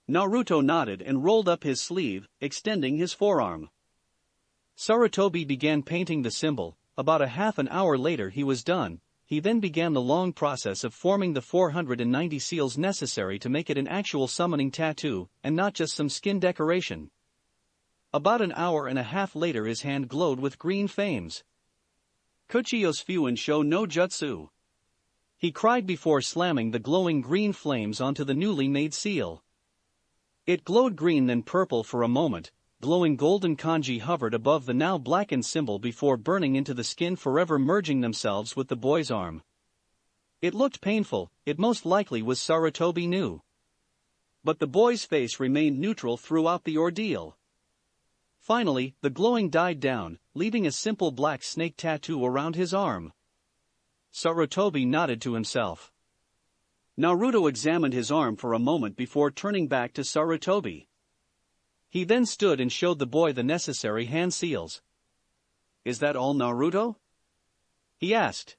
Naruto nodded and rolled up his sleeve, extending his forearm. Sarutobi began painting the symbol. About a half an hour later he was done. He then began the long process of forming the 490 seals necessary to make it an actual summoning tattoo, and not just some skin decoration. About an hour and a half later his hand glowed with green flames. "Kuchiyos Fuin show no jutsu," he cried before slamming the glowing green flames onto the newly made seal. It glowed green, then purple for a moment. Glowing golden kanji hovered above the now blackened symbol before burning into the skin, forever merging themselves with the boy's arm. It looked painful. It most likely was, Sarutobi knew. But the boy's face remained neutral throughout the ordeal. Finally, the glowing died down, leaving a simple black snake tattoo around his arm. Sarutobi nodded to himself. Naruto examined his arm for a moment before turning back to Sarutobi. He then stood and showed the boy the necessary hand seals. "Is that all, Naruto?" he asked.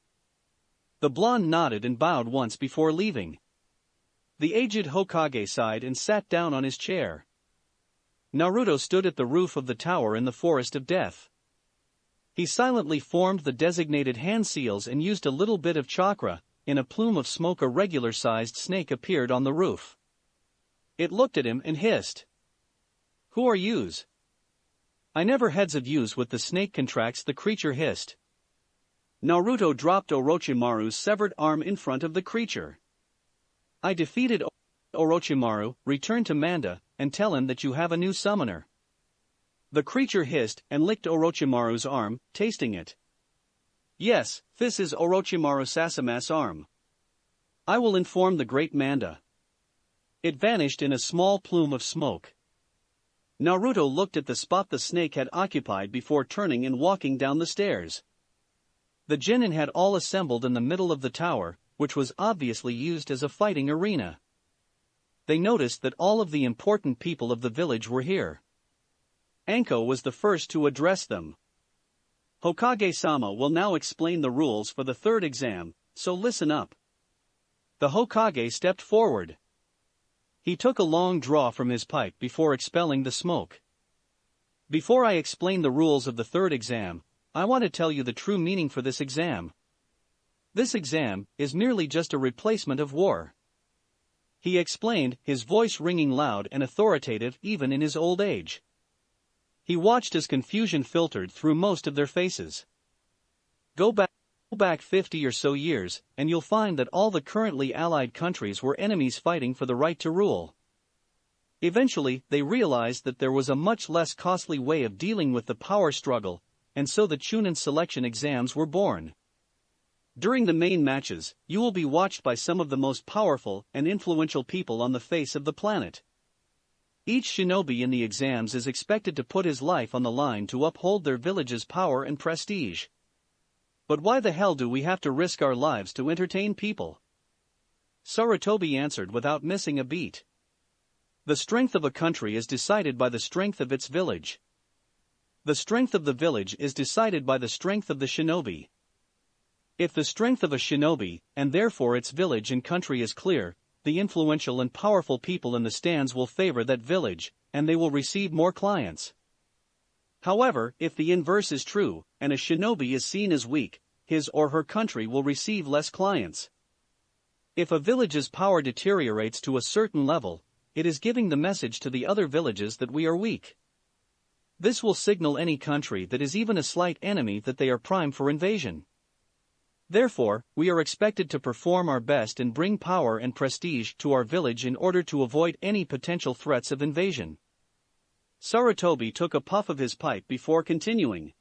The blonde nodded and bowed once before leaving. The aged Hokage sighed and sat down on his chair. Naruto stood at the roof of the tower in the Forest of Death. He silently formed the designated hand seals and used a little bit of chakra. In a plume of smoke a regular-sized snake appeared on the roof. It looked at him and hissed. "Who are yous?" "I never heads of yous with the snake contracts," the creature hissed. Naruto dropped Orochimaru's severed arm in front of the creature. "I defeated Orochimaru. Return to Manda, and tell him that you have a new summoner." The creature hissed and licked Orochimaru's arm, tasting it. "Yes, this is Orochimaru Sasama's arm. I will inform the great Manda." It vanished in a small plume of smoke. Naruto looked at the spot the snake had occupied before turning and walking down the stairs. The genin had all assembled in the middle of the tower, which was obviously used as a fighting arena. They noticed that all of the important people of the village were here. Anko was the first to address them. "Hokage-sama will now explain the rules for the third exam, so listen up." The Hokage stepped forward. He took a long draw from his pipe before expelling the smoke. "Before I explain the rules of the third exam, I want to tell you the true meaning for this exam. This exam is merely just a replacement of war," he explained, his voice ringing loud and authoritative even in his old age. He watched as confusion filtered through most of their faces. Go back 50 or so years, and you'll find that all the currently allied countries were enemies fighting for the right to rule. Eventually, they realized that there was a much less costly way of dealing with the power struggle, and so the chunin selection exams were born. During the main matches, you will be watched by some of the most powerful and influential people on the face of the planet. Each shinobi in the exams is expected to put his life on the line to uphold their village's power and prestige. But why the hell do we have to risk our lives to entertain people? Sarutobi answered without missing a beat. The strength of a country is decided by the strength of its village. The strength of the village is decided by the strength of the shinobi. If the strength of a shinobi, and therefore its village and country, is clear, the influential and powerful people in the stands will favor that village, and they will receive more clients. However, if the inverse is true, and a shinobi is seen as weak, his or her country will receive less clients. If a village's power deteriorates to a certain level, it is giving the message to the other villages that we are weak. This will signal any country that is even a slight enemy that they are prime for invasion. Therefore, we are expected to perform our best and bring power and prestige to our village in order to avoid any potential threats of invasion. Sarutobi took a puff of his pipe before continuing.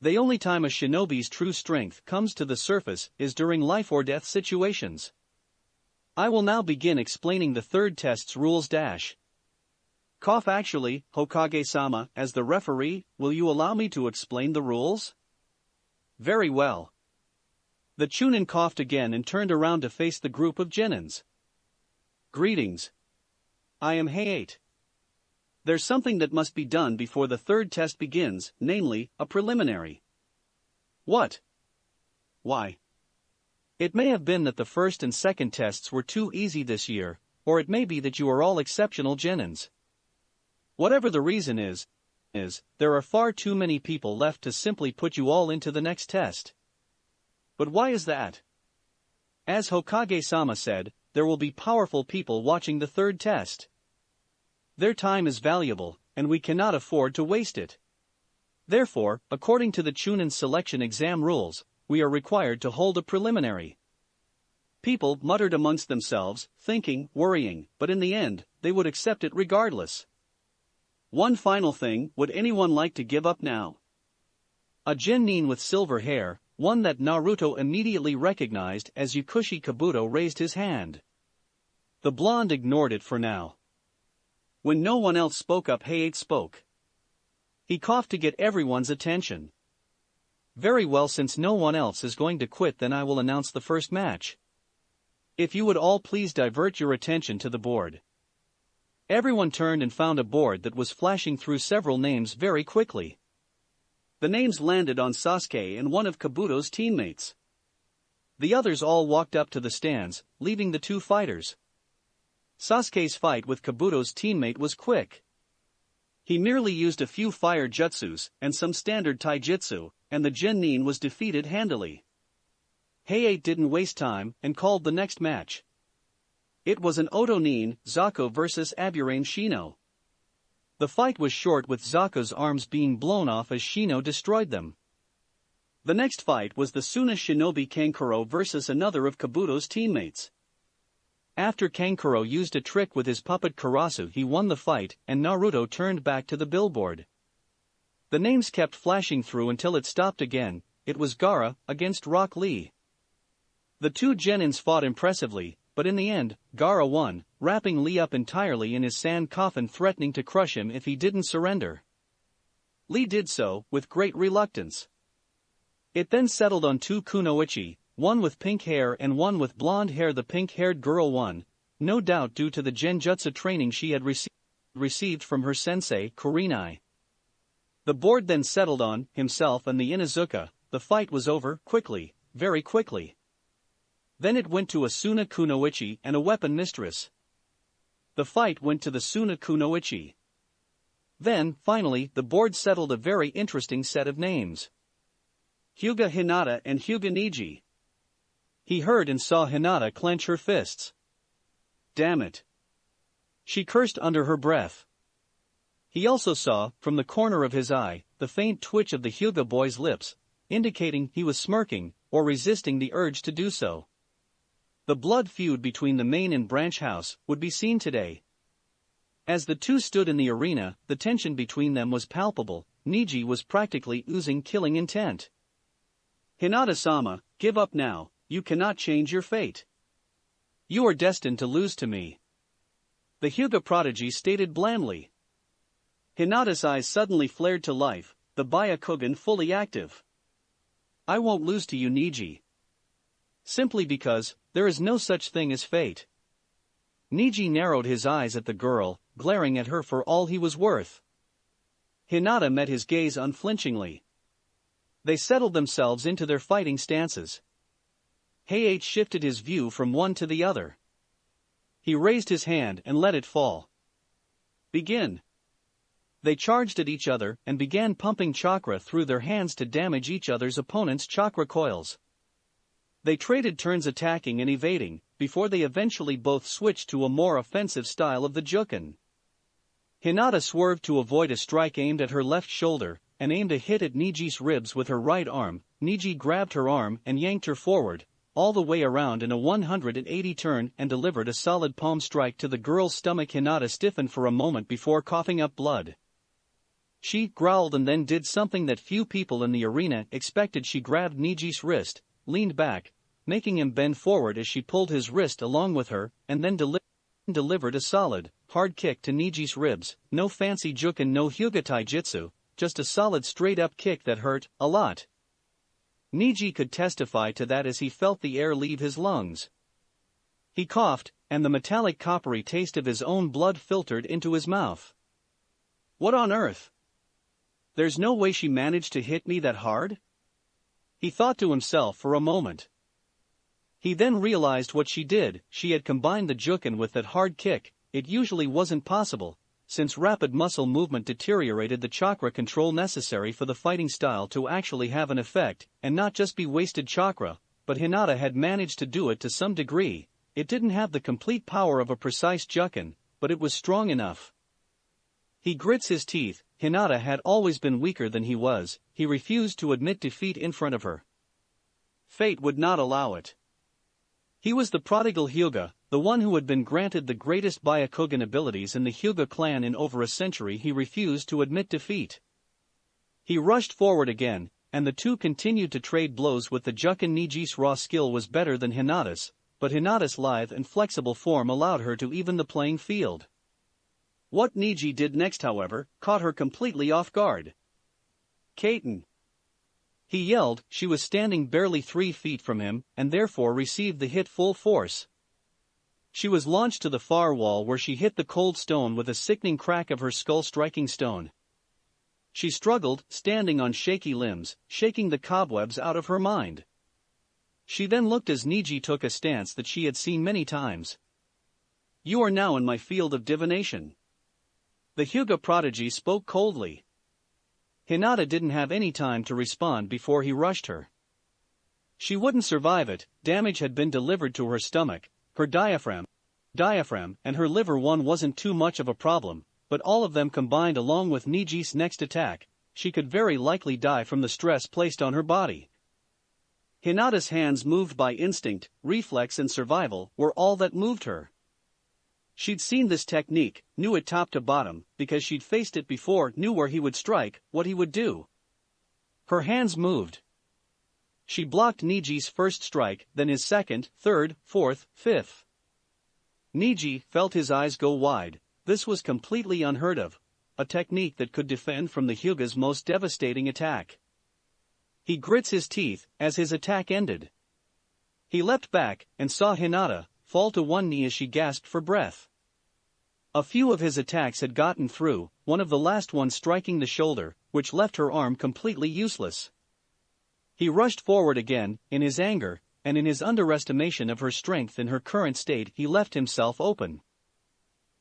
The only time a shinobi's true strength comes to the surface is during life or death situations. I will now begin explaining the third test's rules. Actually, Hokage-sama, as the referee, will you allow me to explain the rules? Very well. The chunin coughed again and turned around to face the group of genins. Greetings. I am Hayate. There's something that must be done before the third test begins, namely, a preliminary. What? Why? It may have been that the first and second tests were too easy this year, or it may be that you are all exceptional genins. Whatever the reason is, there are far too many people left to simply put you all into the next test. But why is that? As Hokage-sama said, there will be powerful people watching the third test. Their time is valuable, and we cannot afford to waste it. Therefore, according to the chunin selection exam rules, we are required to hold a preliminary. People muttered amongst themselves, thinking, worrying, but in the end, they would accept it regardless. One final thing, would anyone like to give up now? A genin with silver hair, one that Naruto immediately recognized as Yukushi Kabuto, raised his hand. The blonde ignored it for now. When no one else spoke up, Hayate spoke. He coughed to get everyone's attention. Very well, since no one else is going to quit, then I will announce the first match. If you would all please divert your attention to the board. Everyone turned and found a board that was flashing through several names very quickly. The names landed on Sasuke and one of Kabuto's teammates. The others all walked up to the stands, leaving the two fighters. Sasuke's fight with Kabuto's teammate was quick. He merely used a few fire jutsus and some standard taijutsu, and the genin was defeated handily. Hayate didn't waste time and called the next match. It was an Otonin, Zako vs Aburane Shino. The fight was short, with Zako's arms being blown off as Shino destroyed them. The next fight was the Suna Shinobi Kankuro vs another of Kabuto's teammates. After Kankuro used a trick with his puppet Karasu, he won the fight, and Naruto turned back to the billboard. The names kept flashing through until it stopped again. It was Gaara against Rock Lee. The two genins fought impressively, but in the end, Gaara won, wrapping Lee up entirely in his sand coffin, threatening to crush him if he didn't surrender. Lee did so, with great reluctance. It then settled on two kunoichi, one with pink hair and one with blonde hair. The pink-haired girl won, no doubt due to the genjutsu training she had received from her sensei, Kurenai. The board then settled on himself and the Inuzuka. The fight was over, quickly, very quickly. Then it went to a Suna kunoichi and a weapon mistress. The fight went to the Suna kunoichi. Then, finally, the board settled a very interesting set of names. Hyuga Hinata and Hyuga Neji. He heard and saw Hinata clench her fists. Damn it. She cursed under her breath. He also saw, from the corner of his eye, the faint twitch of the Hyuga boy's lips, indicating he was smirking, or resisting the urge to do so. The blood feud between the main and branch house would be seen today. As the two stood in the arena, the tension between them was palpable. Neji was practically oozing killing intent. Hinata-sama, give up now, you cannot change your fate. You are destined to lose to me. The Hyuga prodigy stated blandly. Hinata's eyes suddenly flared to life, the Byakugan fully active. I won't lose to you, Neji. Simply because, there is no such thing as fate. Neji narrowed his eyes at the girl, glaring at her for all he was worth. Hinata met his gaze unflinchingly. They settled themselves into their fighting stances. Hayate shifted his view from one to the other. He raised his hand and let it fall. Begin. They charged at each other and began pumping chakra through their hands to damage each other's opponent's chakra coils. They traded turns attacking and evading, before they eventually both switched to a more offensive style of the Jukin. Hinata swerved to avoid a strike aimed at her left shoulder, and aimed a hit at Neji's ribs with her right arm. Neji grabbed her arm and yanked her forward, all the way around in a 180 turn and delivered a solid palm strike to the girl's stomach. Hinata stiffened for a moment before coughing up blood. She growled and then did something that few people in the arena expected. She grabbed Neji's wrist, leaned back, making him bend forward as she pulled his wrist along with her, and then delivered a solid, hard kick to Neji's ribs. No fancy jukin, no Hyuga taijutsu, just a solid straight-up kick that hurt a lot. Neji could testify to that as he felt the air leave his lungs. He coughed, and the metallic coppery taste of his own blood filtered into his mouth. What on earth? There's no way she managed to hit me that hard? He thought to himself for a moment. He then realized what she did. She had combined the jukin with that hard kick. It usually wasn't possible, since rapid muscle movement deteriorated the chakra control necessary for the fighting style to actually have an effect, and not just be wasted chakra, but Hinata had managed to do it to some degree. It didn't have the complete power of a precise jukin, but it was strong enough. He grits his teeth. Hinata had always been weaker than he was. He refused to admit defeat in front of her. Fate would not allow it. He was the prodigal Hyuga, the one who had been granted the greatest Byakugan abilities in the Hyuga clan in over a century. He refused to admit defeat. He rushed forward again, and the two continued to trade blows with the jukin. Neji's raw skill was better than Hinata's, but Hinata's lithe and flexible form allowed her to even the playing field. What Neji did next, however, caught her completely off guard. Kaiten! He yelled. She was standing barely 3 feet from him, and therefore received the hit full force. She was launched to the far wall where she hit the cold stone with a sickening crack of her skull striking stone. She struggled, standing on shaky limbs, shaking the cobwebs out of her mind. She then looked as Neji took a stance that she had seen many times. You are now in my field of divination. The Hyuga prodigy spoke coldly. Hinata didn't have any time to respond before he rushed her. She wouldn't survive it. Damage had been delivered to her stomach, her diaphragm, and her liver. One wasn't too much of a problem, but all of them combined along with Neji's next attack, she could very likely die from the stress placed on her body. Hinata's hands, moved by instinct, reflex and survival, were all that moved her. She'd seen this technique, knew it top to bottom, because she'd faced it before, knew where he would strike, what he would do. Her hands moved. She blocked Neji's first strike, then his second, third, fourth, fifth. Neji felt his eyes go wide. This was completely unheard of, a technique that could defend from the Hyuga's most devastating attack. He grits his teeth as his attack ended. He leapt back and saw Hinata fall to one knee as she gasped for breath. A few of his attacks had gotten through, one of the last ones striking the shoulder, which left her arm completely useless. He rushed forward again. In his anger, and in his underestimation of her strength in her current state, he left himself open.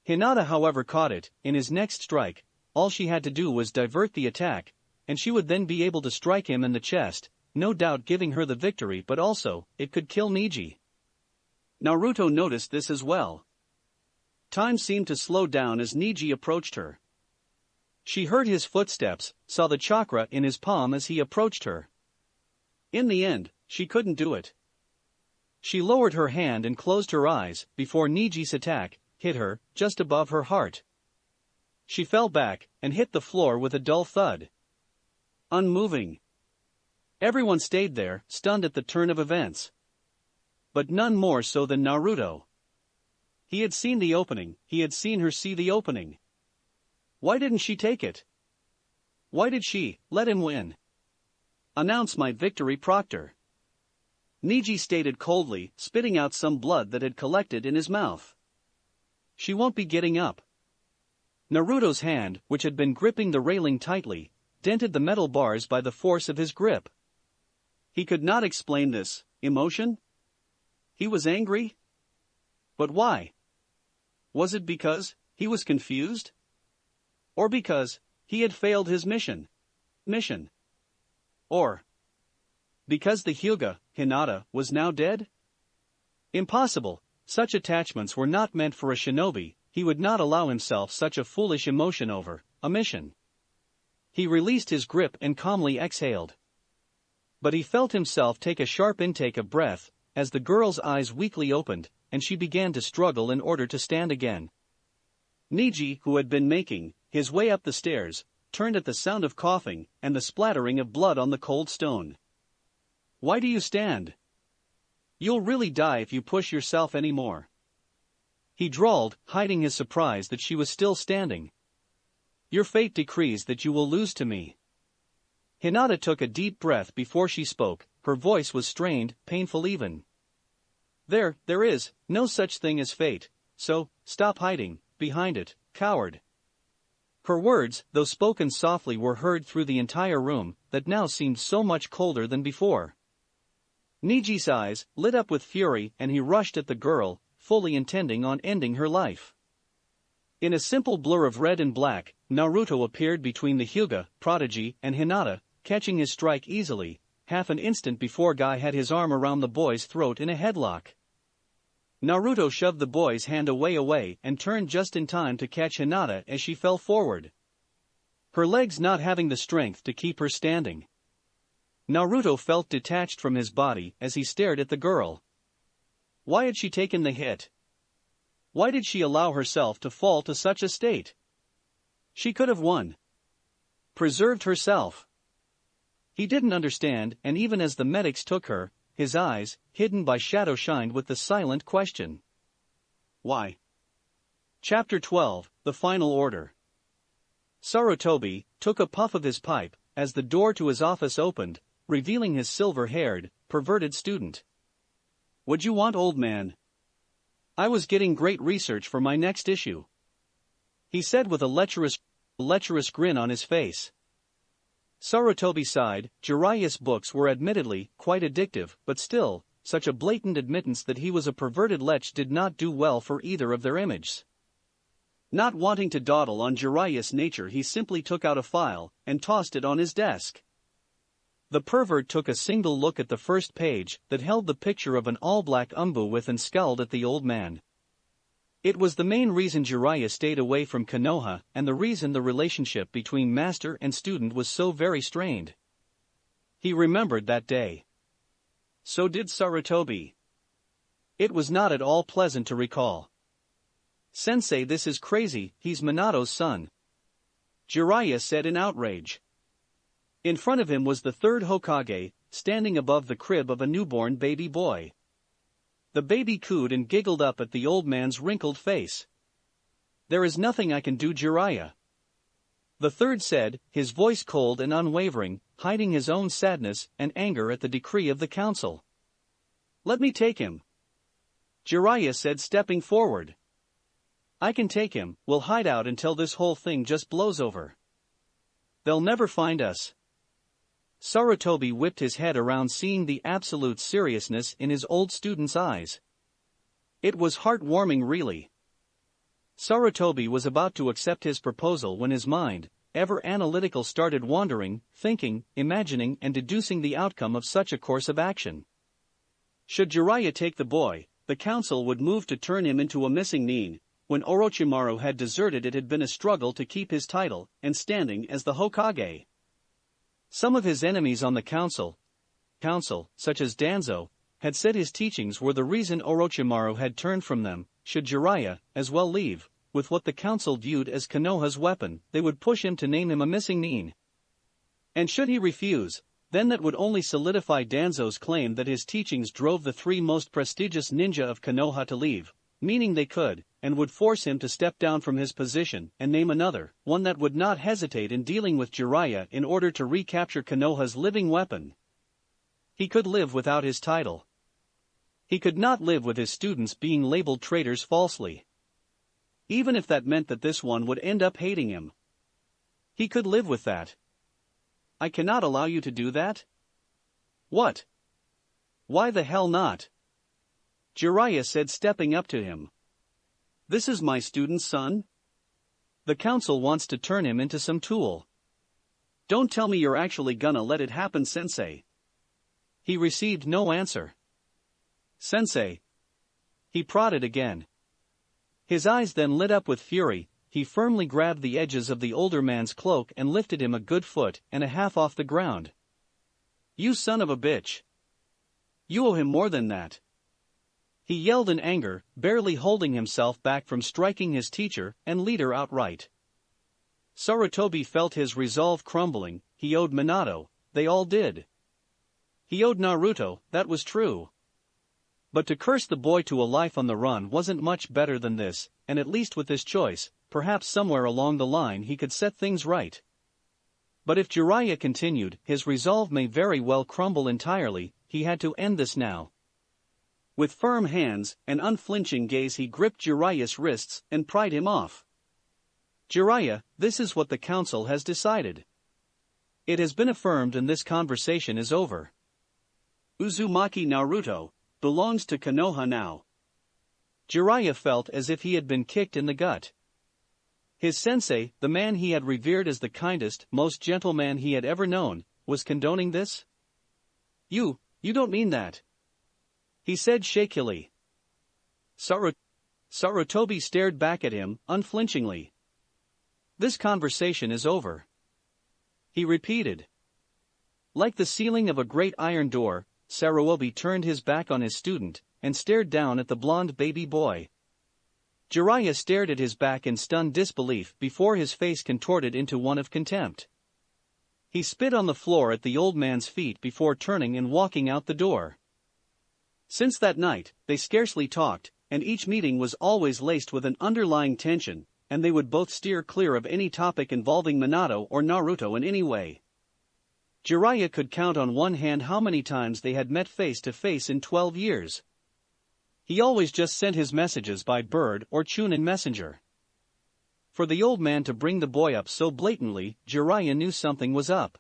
Hinata, however, caught it. In his next strike, all she had to do was divert the attack, and she would then be able to strike him in the chest, no doubt giving her the victory, but also, it could kill Neji. Naruto noticed this as well. Time seemed to slow down as Neji approached her. She heard his footsteps, saw the chakra in his palm as he approached her. In the end, she couldn't do it. She lowered her hand and closed her eyes before Neji's attack hit her just above her heart. She fell back and hit the floor with a dull thud. Unmoving. Everyone stayed there, stunned at the turn of events. But none more so than Naruto. He had seen the opening, he had seen her see the opening. Why didn't she take it? Why did she let him win? Announce my victory, Proctor. Neji stated coldly, spitting out some blood that had collected in his mouth. She won't be getting up. Naruto's hand, which had been gripping the railing tightly, dented the metal bars by the force of his grip. He could not explain this emotion. He was angry? But why? Was it because he was confused? Or because he had failed his mission. Or because the Hyuga, Hinata, was now dead? Impossible, such attachments were not meant for a shinobi, he would not allow himself such a foolish emotion over a mission. He released his grip and calmly exhaled. But he felt himself take a sharp intake of breath, as the girl's eyes weakly opened, and she began to struggle in order to stand again. Neji, who had been making his way up the stairs, turned at the sound of coughing and the splattering of blood on the cold stone. "Why do you stand? You'll really die if you push yourself any more," he drawled, hiding his surprise that she was still standing. "Your fate decrees that you will lose to me." Hinata took a deep breath before she spoke, her voice was strained, painful even. There is no such thing as fate, so stop hiding behind it, coward." Her words, though spoken softly, were heard through the entire room, that now seemed so much colder than before. Neji's eyes lit up with fury and he rushed at the girl, fully intending on ending her life. In a simple blur of red and black, Naruto appeared between the Hyuga, prodigy, and Hinata, catching his strike easily, half an instant before Guy had his arm around the boy's throat in a headlock. Naruto shoved the boy's hand away and turned just in time to catch Hinata as she fell forward, her legs not having the strength to keep her standing. Naruto felt detached from his body as he stared at the girl. Why had she taken the hit? Why did she allow herself to fall to such a state? She could have won. Preserved herself. He didn't understand, and even as the medics took her, his eyes, hidden by shadow, shined with the silent question. Why? Chapter 12, The Final Order. Sarutobi took a puff of his pipe as the door to his office opened, revealing his silver-haired, perverted student. "What'd you want, old man?" "I was getting great research for my next issue," he said with a lecherous grin on his face. Sarutobi sighed. Jiraiya's books were admittedly quite addictive, but still, such a blatant admittance that he was a perverted lech did not do well for either of their images. Not wanting to dawdle on Jiraiya's nature, he simply took out a file and tossed it on his desk. The pervert took a single look at the first page that held the picture of an all-black umbu with and scowled at the old man. It was the main reason Jiraiya stayed away from Konoha and the reason the relationship between master and student was so very strained. He remembered that day. So did Sarutobi. It was not at all pleasant to recall. "Sensei, this is crazy, he's Minato's son," Jiraiya said in outrage. In front of him was the third Hokage, standing above the crib of a newborn baby boy. The baby cooed and giggled up at the old man's wrinkled face. "There is nothing I can do, Jiraiya," the third said, his voice cold and unwavering, hiding his own sadness and anger at the decree of the council. "Let me take him," Jiraiya said, stepping forward. "I can take him, we'll hide out until this whole thing just blows over. They'll never find us." Sarutobi whipped his head around, seeing the absolute seriousness in his old student's eyes. It was heartwarming, really. Sarutobi was about to accept his proposal when his mind, ever analytical, started wandering, thinking, imagining and deducing the outcome of such a course of action. Should Jiraiya take the boy, the council would move to turn him into a missing nin. When Orochimaru had deserted, it had been a struggle to keep his title and standing as the Hokage. Some of his enemies on the council, such as Danzo, had said his teachings were the reason Orochimaru had turned from them. Should Jiraiya, as well, leave, with what the council viewed as Konoha's weapon, they would push him to name him a missing nin. And should he refuse, then that would only solidify Danzo's claim that his teachings drove the three most prestigious ninja of Konoha to leave, meaning they could, and would force him to step down from his position and name another, one that would not hesitate in dealing with Jiraiya in order to recapture Konoha's living weapon. He could live without his title. He could not live with his students being labeled traitors falsely. Even if that meant that this one would end up hating him. He could live with that. "I cannot allow you to do that." "What? Why the hell not?" Jiraiya said, stepping up to him. "This is my student's son." The council wants to turn him into some tool. Don't tell me you're actually gonna let it happen, sensei. He received no answer. Sensei. He prodded again. His eyes then lit up with fury. He firmly grabbed the edges of the older man's cloak and lifted him a good foot and a half off the ground. You son of a bitch. You owe him more than that. He yelled in anger, barely holding himself back from striking his teacher and leader outright. Sarutobi felt his resolve crumbling. He owed Minato, they all did. He owed Naruto, that was true. But to curse the boy to a life on the run wasn't much better than this, and at least with this choice, perhaps somewhere along the line he could set things right. But if Jiraiya continued, his resolve may very well crumble entirely. He had to end this now. With firm hands and unflinching gaze he gripped Jiraiya's wrists and pried him off. Jiraiya, this is what the council has decided. It has been affirmed and this conversation is over. Uzumaki Naruto belongs to Konoha now. Jiraiya felt as if he had been kicked in the gut. His sensei, the man he had revered as the kindest, most gentle man he had ever known, was condoning this? You don't mean that. He said shakily. Sarutobi stared back at him, unflinchingly. This conversation is over. He repeated. Like the ceiling of a great iron door, Sarutobi turned his back on his student, and stared down at the blonde baby boy. Jiraiya stared at his back in stunned disbelief before his face contorted into one of contempt. He spit on the floor at the old man's feet before turning and walking out the door. Since that night, they scarcely talked, and each meeting was always laced with an underlying tension, and they would both steer clear of any topic involving Minato or Naruto in any way. Jiraiya could count on one hand how many times they had met face to face in 12 years. He always just sent his messages by bird or chunin messenger. For the old man to bring the boy up so blatantly, Jiraiya knew something was up.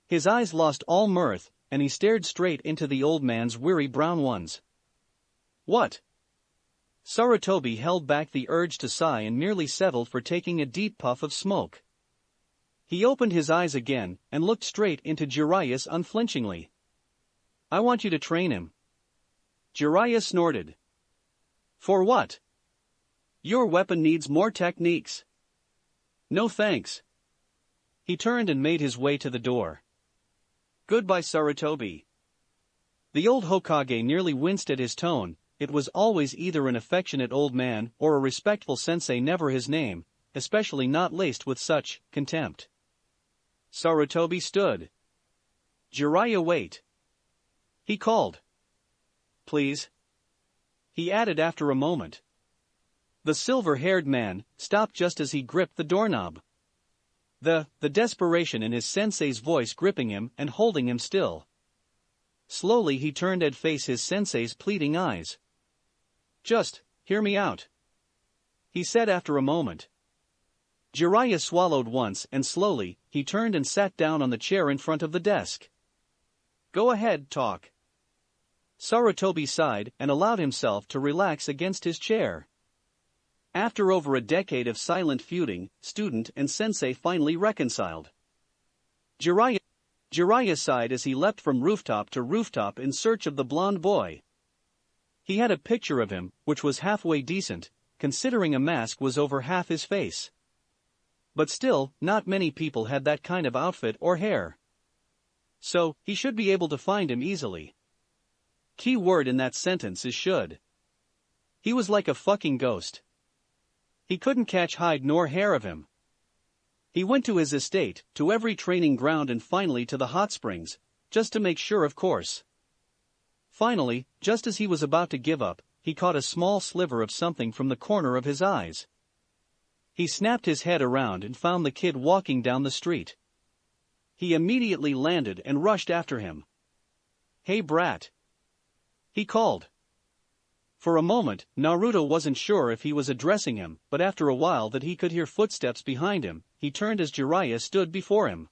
His eyes lost all mirth, and he stared straight into the old man's weary brown ones. What? Sarutobi held back the urge to sigh and merely settled for taking a deep puff of smoke. He opened his eyes again and looked straight into Jiraiya's unflinchingly. I want you to train him. Jiraiya snorted. For what? Your weapon needs more techniques. No thanks. He turned and made his way to the door. Goodbye, Sarutobi. The old Hokage nearly winced at his tone. It was always either an affectionate old man or a respectful sensei, never his name, especially not laced with such contempt. Sarutobi stood. Jiraiya, wait. He called. Please. He added after a moment. The silver-haired man stopped just as he gripped the doorknob. The desperation in his sensei's voice gripping him and holding him still. Slowly he turned and faced his sensei's pleading eyes. Just, hear me out. He said after a moment. Jiraiya swallowed once and slowly, he turned and sat down on the chair in front of the desk. Go ahead, talk. Sarutobi sighed and allowed himself to relax against his chair. After over a decade of silent feuding, student and sensei finally reconciled. Jiraiya sighed as he leapt from rooftop to rooftop in search of the blonde boy. He had a picture of him, which was halfway decent, considering a mask was over half his face. But still, not many people had that kind of outfit or hair. So, he should be able to find him easily. Key word in that sentence is should. He was like a fucking ghost. He couldn't catch hide nor hair of him. He went to his estate, to every training ground and finally to the hot springs, just to make sure, of course. Finally, just as he was about to give up, he caught a small sliver of something from the corner of his eyes. He snapped his head around and found the kid walking down the street. He immediately landed and rushed after him. Hey brat. He called. For a moment, Naruto wasn't sure if he was addressing him, but after a while that he could hear footsteps behind him, he turned as Jiraiya stood before him.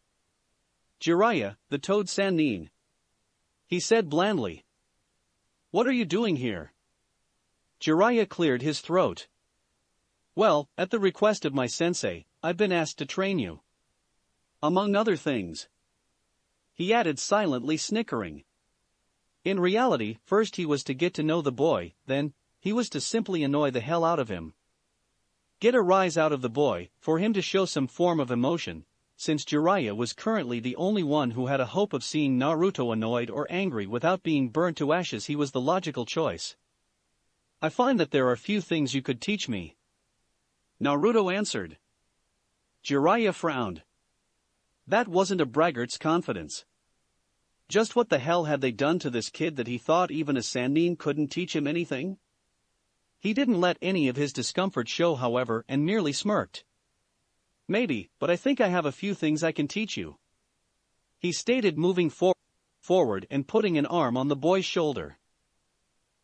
Jiraiya, the Toad Sannin. He said blandly. What are you doing here? Jiraiya cleared his throat. Well, at the request of my sensei, I've been asked to train you. Among other things. He added silently, snickering. In reality, first he was to get to know the boy, then, he was to simply annoy the hell out of him. Get a rise out of the boy, for him to show some form of emotion, since Jiraiya was currently the only one who had a hope of seeing Naruto annoyed or angry without being burnt to ashes. He was the logical choice. I find that there are few things you could teach me, Naruto answered. Jiraiya frowned. That wasn't a braggart's confidence. Just what the hell had they done to this kid that he thought even a Sannin couldn't teach him anything? He didn't let any of his discomfort show, however, and merely smirked. Maybe, but I think I have a few things I can teach you, he stated, moving forward and putting an arm on the boy's shoulder.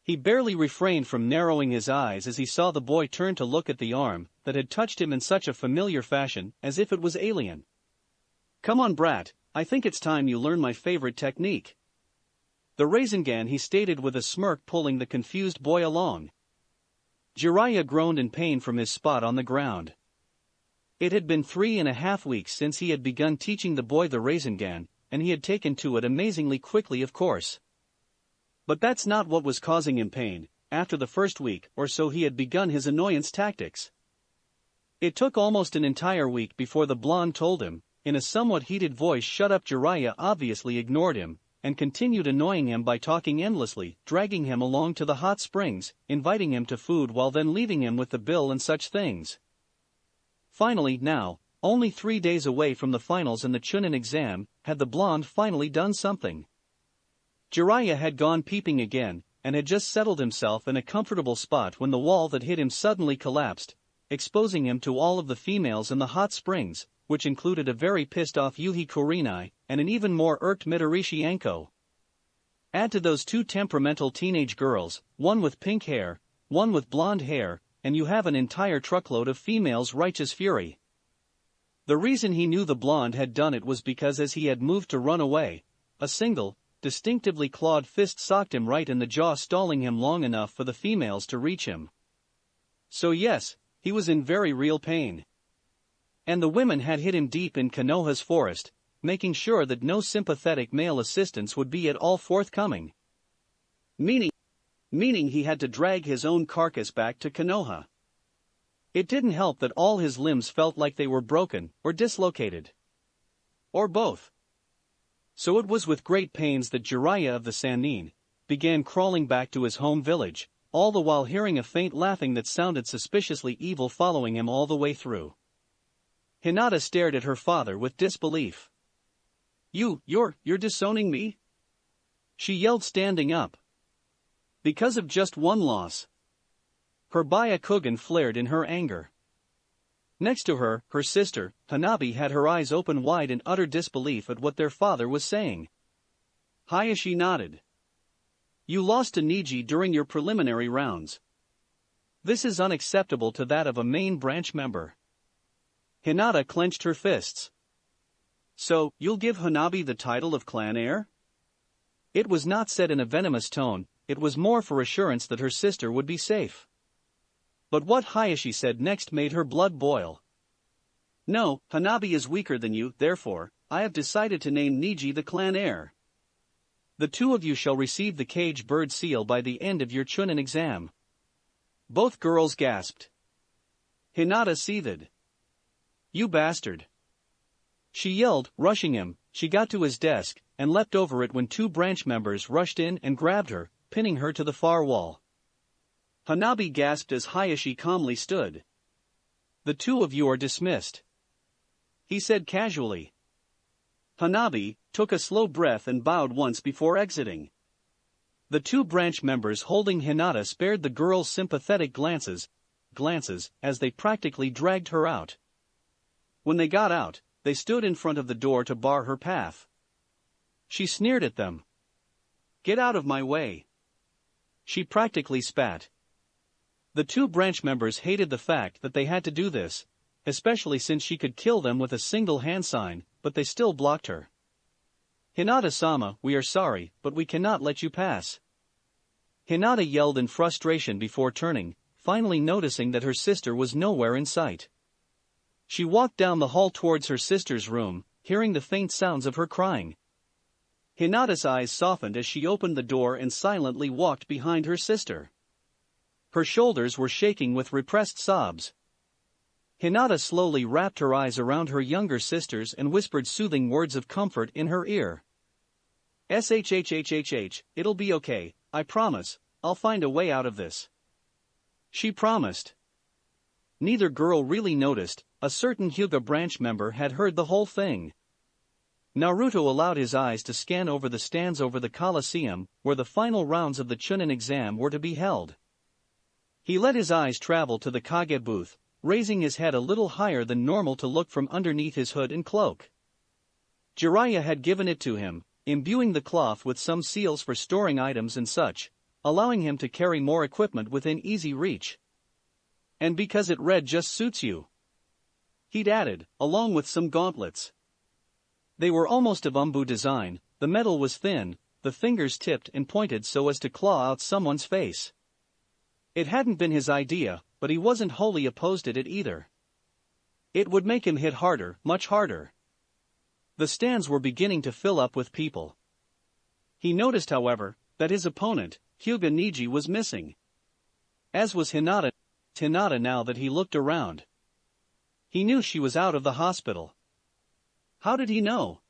He barely refrained from narrowing his eyes as he saw the boy turn to look at the arm that had touched him in such a familiar fashion, as if it was alien. Come on, brat, I think it's time you learn my favorite technique. The Rasengan, he stated with a smirk, pulling the confused boy along. Jiraiya groaned in pain from his spot on the ground. It had been 3.5 weeks since he had begun teaching the boy the Rasengan, and he had taken to it amazingly quickly, of course. But that's not what was causing him pain. After the first week or so he had begun his annoyance tactics. It took almost an entire week before the blonde told him, in a somewhat heated voice, shut up. Jiraiya obviously ignored him, and continued annoying him by talking endlessly, dragging him along to the hot springs, inviting him to food while then leaving him with the bill and such things. Finally, now, only 3 days away from the finals and the chunin exam, had the blonde finally done something. Jiraiya had gone peeping again, and had just settled himself in a comfortable spot when the wall that hid him suddenly collapsed, exposing him to all of the females in the hot springs, which included a very pissed-off Yuhi Kurenai, and an even more irked Midorishi Anko. Add to those 2 temperamental teenage girls, one with pink hair, one with blonde hair, and you have an entire truckload of females' righteous fury. The reason he knew the blonde had done it was because as he had moved to run away, a single, distinctively clawed fist socked him right in the jaw, stalling him long enough for the females to reach him. So yes, he was in very real pain. And the women had hit him deep in Konoha's forest, making sure that no sympathetic male assistance would be at all forthcoming. Meaning he had to drag his own carcass back to Konoha. It didn't help that all his limbs felt like they were broken, or dislocated. Or both. So it was with great pains that Jiraiya of the Sannin began crawling back to his home village, all the while hearing a faint laughing that sounded suspiciously evil following him all the way through. Hinata stared at her father with disbelief. You're disowning me?" she yelled, standing up. "Because of just one loss?" Her Byakugan flared in her anger. Next to her, her sister, Hanabi, had her eyes open wide in utter disbelief at what their father was saying. Hayashi nodded. "You lost to Neji during your preliminary rounds. This is unacceptable to that of a main branch member." Hinata clenched her fists. "So, you'll give Hanabi the title of clan heir?" It was not said in a venomous tone, it was more for assurance that her sister would be safe. But what Hayashi said next made her blood boil. "No, Hanabi is weaker than you, therefore, I have decided to name Neji the clan heir. The 2 of you shall receive the cage bird seal by the end of your chunin exam." Both girls gasped. Hinata seethed. "You bastard!" she yelled, rushing him. She got to his desk, and leapt over it when 2 branch members rushed in and grabbed her, pinning her to the far wall. Hanabi gasped as Hayashi calmly stood. "The 2 of you are dismissed," he said casually. Hanabi took a slow breath and bowed once before exiting. The 2 branch members holding Hinata spared the girls sympathetic glances as they practically dragged her out. When they got out, they stood in front of the door to bar her path. She sneered at them. "Get out of my way," she practically spat. The 2 branch members hated the fact that they had to do this, especially since she could kill them with a single hand sign, but they still blocked her. "Hinata-sama, we are sorry, but we cannot let you pass," Hinata yelled in frustration before turning, finally noticing that her sister was nowhere in sight. She walked down the hall towards her sister's room, hearing the faint sounds of her crying. Hinata's eyes softened as she opened the door and silently walked behind her sister. Her shoulders were shaking with repressed sobs. Hinata slowly wrapped her eyes around her younger sister's and whispered soothing words of comfort in her ear. "Shhhhhh, it'll be okay, I promise, I'll find a way out of this." She promised. Neither girl really noticed, a certain Hyuga branch member had heard the whole thing. Naruto allowed his eyes to scan over the stands over the Colosseum, where the final rounds of the chunin exam were to be held. He let his eyes travel to the Kage booth, raising his head a little higher than normal to look from underneath his hood and cloak. Jiraiya had given it to him, imbuing the cloth with some seals for storing items and such, allowing him to carry more equipment within easy reach. "And because it red just suits you," he'd added, along with some gauntlets. They were almost of umbu design, the metal was thin, the fingers tipped and pointed so as to claw out someone's face. It hadn't been his idea, but he wasn't wholly opposed to it either. It would make him hit harder, much harder. The stands were beginning to fill up with people. He noticed, however, that his opponent, Hyuga Neji, was missing. As was Hinata now that he looked around. He knew she was out of the hospital. How did he know?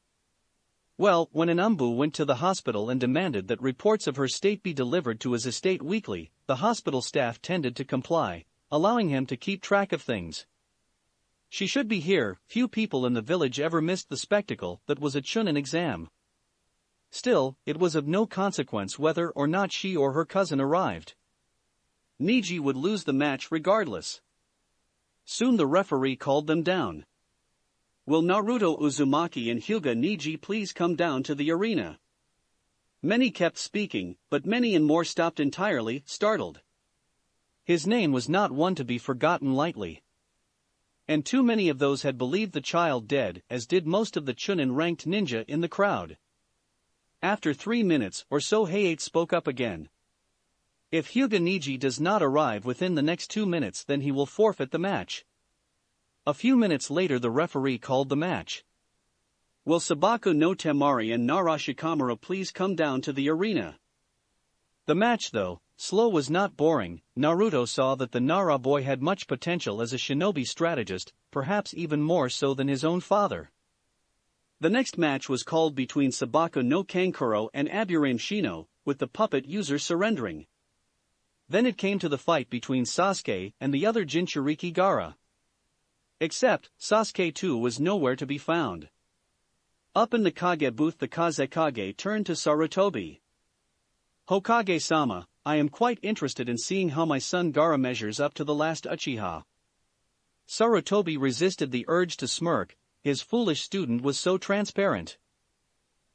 Well, when an umbu went to the hospital and demanded that reports of her state be delivered to his estate weekly, the hospital staff tended to comply, allowing him to keep track of things. She should be here. Few people in the village ever missed the spectacle that was a chunin exam. Still, it was of no consequence whether or not she or her cousin arrived. Neji would lose the match regardless. Soon the referee called them down. "Will Naruto Uzumaki and Hyuga Neji please come down to the arena?" Many kept speaking, but many and more stopped entirely, startled. His name was not one to be forgotten lightly. And too many of those had believed the child dead, as did most of the chunin-ranked ninja in the crowd. After 3 minutes or so, Hayate spoke up again. "If Hyuga Neji does not arrive within the next 2 minutes, then he will forfeit the match." A few minutes later the referee called the match. "Will Sabaku no Temari and Nara Shikamaru please come down to the arena?" The match, though slow, was not boring. Naruto saw that the Nara boy had much potential as a shinobi strategist, perhaps even more so than his own father. The next match was called between Sabaku no Kankuro and Aburame Shino, with the puppet user surrendering. Then it came to the fight between Sasuke and the other Jinchuriki Gaara. Except, Sasuke too was nowhere to be found. Up in the Kage booth the Kazekage turned to Sarutobi. "Hokage-sama, I am quite interested in seeing how my son Gaara measures up to the last Uchiha." Sarutobi resisted the urge to smirk, his foolish student was so transparent.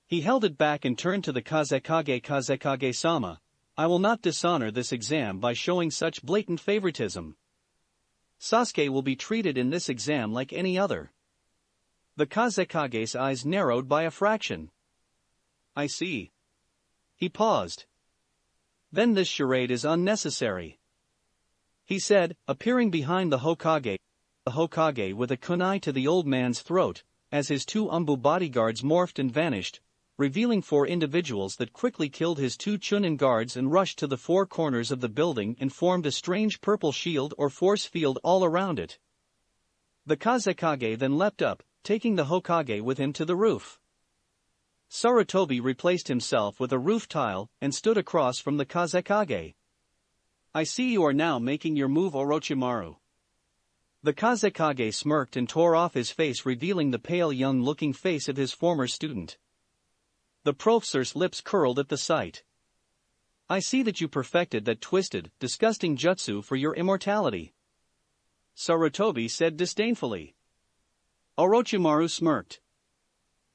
He held it back and turned to the Kazekage. "Kazekage-sama, I will not dishonor this exam by showing such blatant favoritism. Sasuke will be treated in this exam like any other." The Kazekage's eyes narrowed by a fraction. "I see." He paused. "Then this charade is unnecessary," he said, appearing behind the Hokage. The Hokage with a kunai to the old man's throat, as his 2 umbu bodyguards morphed and vanished, revealing 4 individuals that quickly killed his 2 chunin guards and rushed to the 4 corners of the building and formed a strange purple shield or force field all around it. The Kazekage then leapt up, taking the Hokage with him to the roof. Sarutobi replaced himself with a roof tile and stood across from the Kazekage. "I see you are now making your move, Orochimaru." The Kazekage smirked and tore off his face, revealing the pale young-looking face of his former student. The professor's lips curled at the sight. "I see that you perfected that twisted, disgusting jutsu for your immortality," Sarutobi said disdainfully. Orochimaru smirked.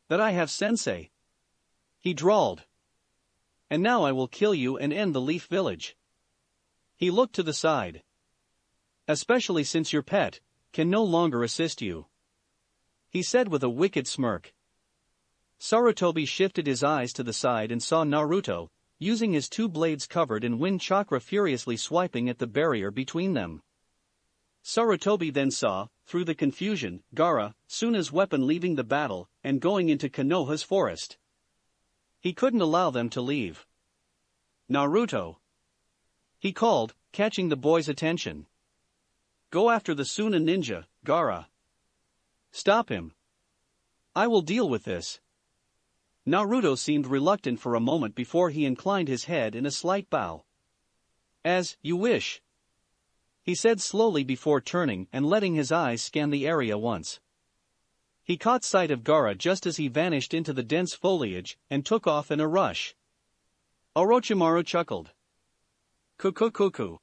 "That I have, sensei," he drawled. "And now I will kill you and end the Leaf Village." He looked to the side. "Especially since your pet can no longer assist you," he said with a wicked smirk. Sarutobi shifted his eyes to the side and saw Naruto, using his two blades covered in wind chakra furiously swiping at the barrier between them. Sarutobi then saw, through the confusion, Gaara, Suna's weapon leaving the battle and going into Konoha's forest. He couldn't allow them to leave. "Naruto!" he called, catching the boy's attention. "Go after the Suna ninja, Gaara. Stop him. I will deal with this." Naruto seemed reluctant for a moment before he inclined his head in a slight bow. "As you wish," he said slowly before turning and letting his eyes scan the area once. He caught sight of Gaara just as he vanished into the dense foliage and took off in a rush. Orochimaru chuckled. "Kuku.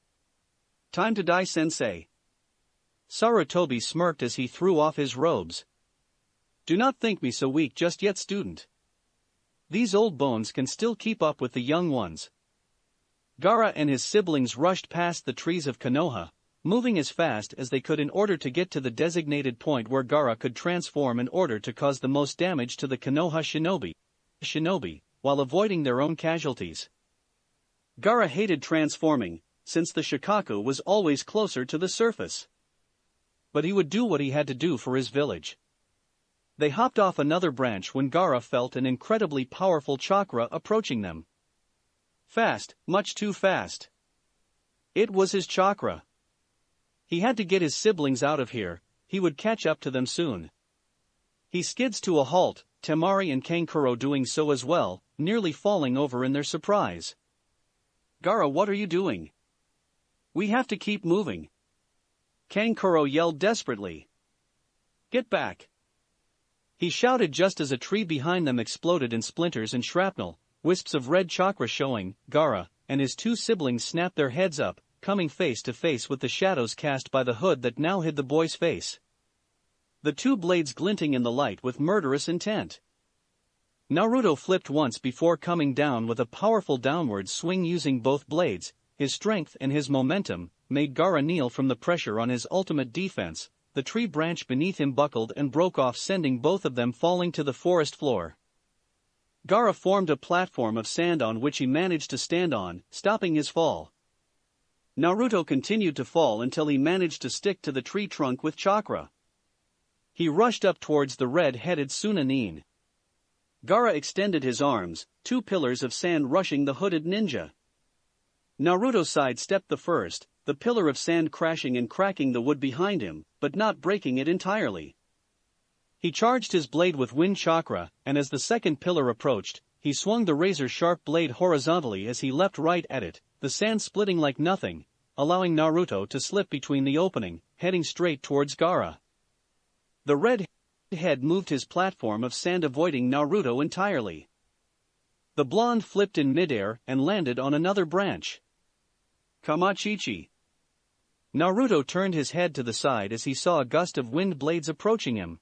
Time to die, sensei." Sarutobi smirked as he threw off his robes. "Do not think me so weak just yet, student. These old bones can still keep up with the young ones." Gaara and his siblings rushed past the trees of Konoha, moving as fast as they could in order to get to the designated point where Gaara could transform in order to cause the most damage to the Konoha shinobi, while avoiding their own casualties. Gaara hated transforming, since the Shikaku was always closer to the surface. But he would do what he had to do for his village. They hopped off another branch when Gaara felt an incredibly powerful chakra approaching them. Fast, much too fast. It was his chakra. He had to get his siblings out of here, he would catch up to them soon. He skids to a halt, Temari and Kankuro doing so as well, nearly falling over in their surprise. "Gaara, what are you doing? We have to keep moving." Kankuro yelled desperately. "Get back!" he shouted just as a tree behind them exploded in splinters and shrapnel, wisps of red chakra showing. Gaara and his two siblings snapped their heads up, coming face to face with the shadows cast by the hood that now hid the boy's face. The two blades glinting in the light with murderous intent. Naruto flipped once before coming down with a powerful downward swing using both blades. His strength and his momentum made Gaara kneel from the pressure on his ultimate defense. The tree branch beneath him buckled and broke off, sending both of them falling to the forest floor. Gaara formed a platform of sand on which he managed to stand on, stopping his fall. Naruto continued to fall until he managed to stick to the tree trunk with chakra. He rushed up towards the red-headed Sunanin. Gaara extended his arms, two pillars of sand rushing the hooded ninja. Naruto sidestepped the first, the pillar of sand crashing and cracking the wood behind him, but not breaking it entirely. He charged his blade with wind chakra, and as the second pillar approached, he swung the razor-sharp blade horizontally as he leapt right at it, the sand splitting like nothing, allowing Naruto to slip between the opening, heading straight towards Gaara. The red head moved his platform of sand, avoiding Naruto entirely. The blonde flipped in midair and landed on another branch. "Kamachichi!" Naruto turned his head to the side as he saw a gust of wind blades approaching him.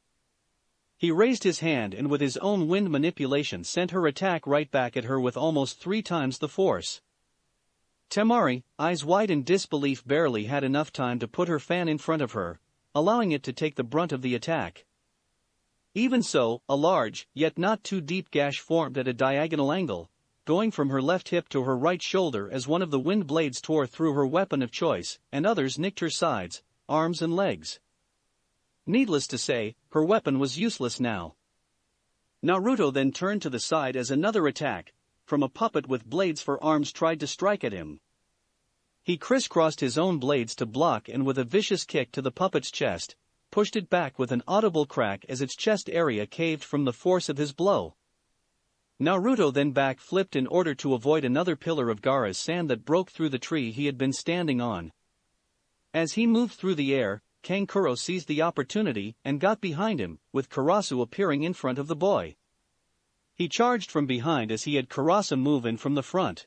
He raised his hand and with his own wind manipulation sent her attack right back at her with almost 3 times the force. Temari, eyes wide in disbelief, barely had enough time to put her fan in front of her, allowing it to take the brunt of the attack. Even so, a large, yet not too deep gash formed at a diagonal angle, going from her left hip to her right shoulder as one of the wind blades tore through her weapon of choice, and others nicked her sides, arms and legs. Needless to say, her weapon was useless now. Naruto then turned to the side as another attack, from a puppet with blades for arms, tried to strike at him. He crisscrossed his own blades to block and with a vicious kick to the puppet's chest, pushed it back with an audible crack as its chest area caved from the force of his blow. Naruto then back-flipped in order to avoid another pillar of Gaara's sand that broke through the tree he had been standing on. As he moved through the air, Kankuro seized the opportunity and got behind him, with Karasu appearing in front of the boy. He charged from behind as he had Karasu move in from the front.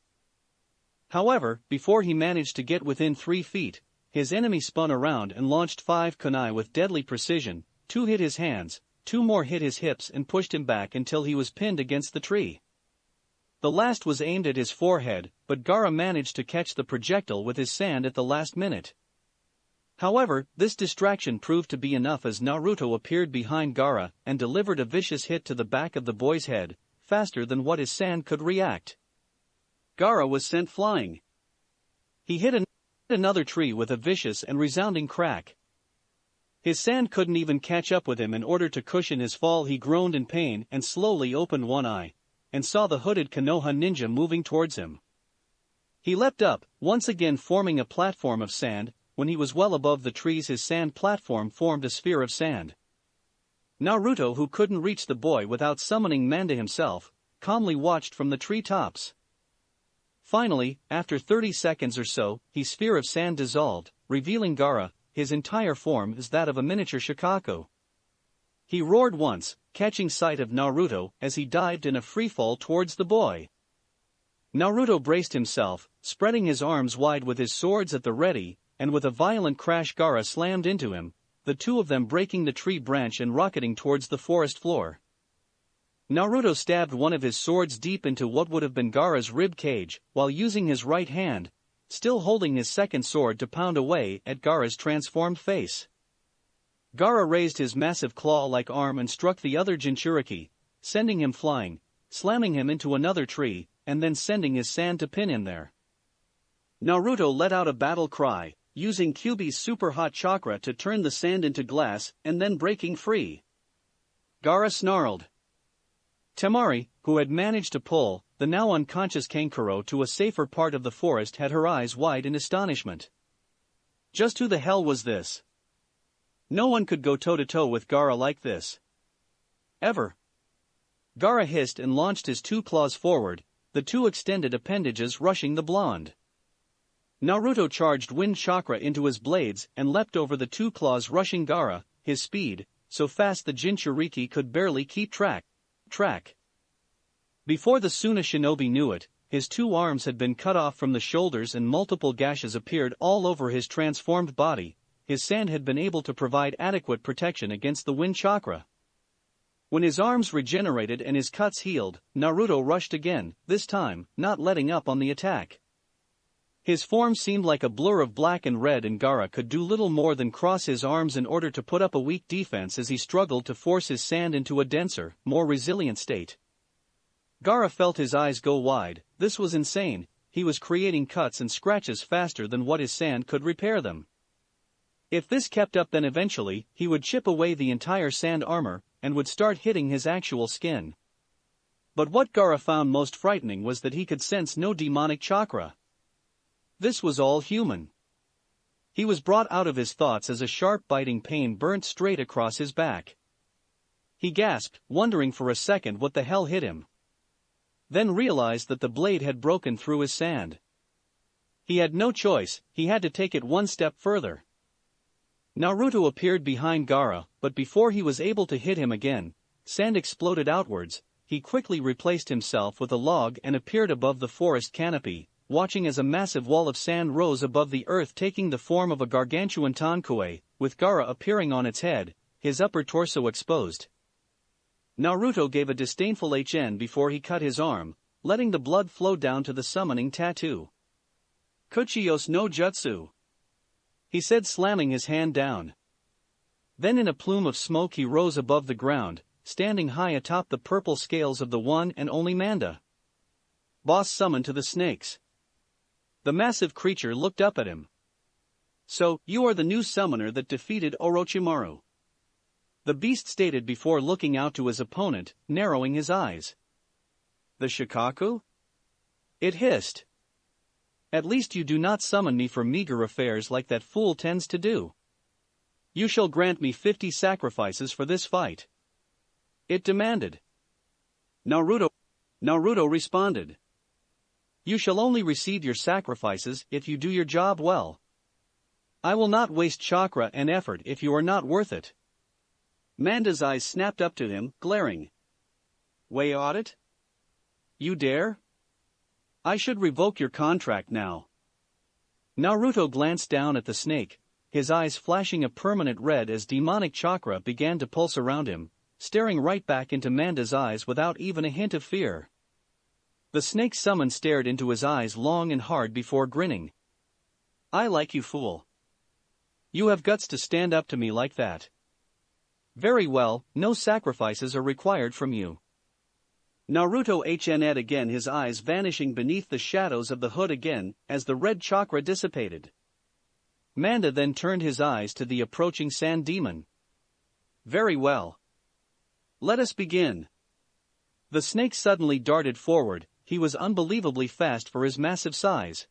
However, before he managed to get within 3 feet, his enemy spun around and launched 5 kunai with deadly precision. 2 hit his hands, 2 more hit his hips and pushed him back until he was pinned against the tree. The last was aimed at his forehead, but Gaara managed to catch the projectile with his sand at the last minute. However, this distraction proved to be enough as Naruto appeared behind Gaara and delivered a vicious hit to the back of the boy's head, faster than what his sand could react. Gaara was sent flying. He hit another tree with a vicious and resounding crack. His sand couldn't even catch up with him. In order to cushion his fall, he groaned in pain and slowly opened one eye, and saw the hooded Konoha ninja moving towards him. He leapt up, once again forming a platform of sand. When he was well above the trees, his sand platform formed a sphere of sand. Naruto, who couldn't reach the boy without summoning Manda himself, calmly watched from the tree tops. Finally, after 30 seconds or so, his sphere of sand dissolved, revealing Gaara. His entire form is that of a miniature Shikaku. He roared once, catching sight of Naruto as he dived in a freefall towards the boy. Naruto braced himself, spreading his arms wide with his swords at the ready, and with a violent crash Gaara slammed into him, the two of them breaking the tree branch and rocketing towards the forest floor. Naruto stabbed one of his swords deep into what would have been Gaara's rib cage, while using his right hand, still holding his second sword, to pound away at Gaara's transformed face. Gaara raised his massive claw-like arm and struck the other Jinchuriki, sending him flying, slamming him into another tree, and then sending his sand to pin him there. Naruto let out a battle cry, using Kyuubi's super hot chakra to turn the sand into glass and then breaking free. Gaara snarled. Temari, who had managed to pull the now unconscious Kankuro to a safer part of the forest, had her eyes wide in astonishment. Just who the hell was this? No one could go toe-to-toe with Gaara like this. Ever. Gaara hissed and launched his two claws forward, the two extended appendages rushing the blonde. Naruto charged wind chakra into his blades and leapt over the two claws, rushing Gaara, his speed so fast the Jinchuriki could barely keep track. Before the Suna shinobi knew it, his two arms had been cut off from the shoulders and multiple gashes appeared all over his transformed body. His sand had been able to provide adequate protection against the wind chakra. When his arms regenerated and his cuts healed, Naruto rushed again, this time not letting up on the attack. His form seemed like a blur of black and red, and Gaara could do little more than cross his arms in order to put up a weak defense as he struggled to force his sand into a denser, more resilient state. Gaara felt his eyes go wide. This was insane. He was creating cuts and scratches faster than what his sand could repair them. If this kept up, then eventually he would chip away the entire sand armor and would start hitting his actual skin. But what Gaara found most frightening was that he could sense no demonic chakra. This was all human. He was brought out of his thoughts as a sharp biting pain burnt straight across his back. He gasped, wondering for a second what the hell hit him. Then realized that the blade had broken through his sand. He had no choice, he had to take it one step further. Naruto appeared behind Gaara, but before he was able to hit him again, sand exploded outwards. He quickly replaced himself with a log and appeared above the forest canopy, watching as a massive wall of sand rose above the earth, taking the form of a gargantuan tankue, with Gaara appearing on its head, his upper torso exposed. Naruto gave a disdainful HN before he cut his arm, letting the blood flow down to the summoning tattoo. Kuchiyos no Jutsu, he said, slamming his hand down. Then in a plume of smoke he rose above the ground, standing high atop the purple scales of the one and only Manda. Boss summoned to the snakes. The massive creature looked up at him. So, you are the new summoner that defeated Orochimaru? The beast stated before looking out to his opponent, narrowing his eyes. The Shikaku? It hissed. At least you do not summon me for meager affairs like that fool tends to do. You shall grant me 50 sacrifices for this fight. It demanded. Naruto responded. You shall only receive your sacrifices if you do your job well. I will not waste chakra and effort if you are not worth it. Manda's eyes snapped up to him, glaring. Way audit? You dare? I should revoke your contract now. Naruto glanced down at the snake, his eyes flashing a permanent red as demonic chakra began to pulse around him, staring right back into Manda's eyes without even a hint of fear. The snake summon stared into his eyes long and hard before grinning. I like you, fool. You have guts to stand up to me like that. Very well, no sacrifices are required from you. Naruto HN'd again, his eyes vanishing beneath the shadows of the hood again as the red chakra dissipated. Manda then turned his eyes to the approaching sand demon. Very well. Let us begin. The snake suddenly darted forward. He was unbelievably fast for his massive size.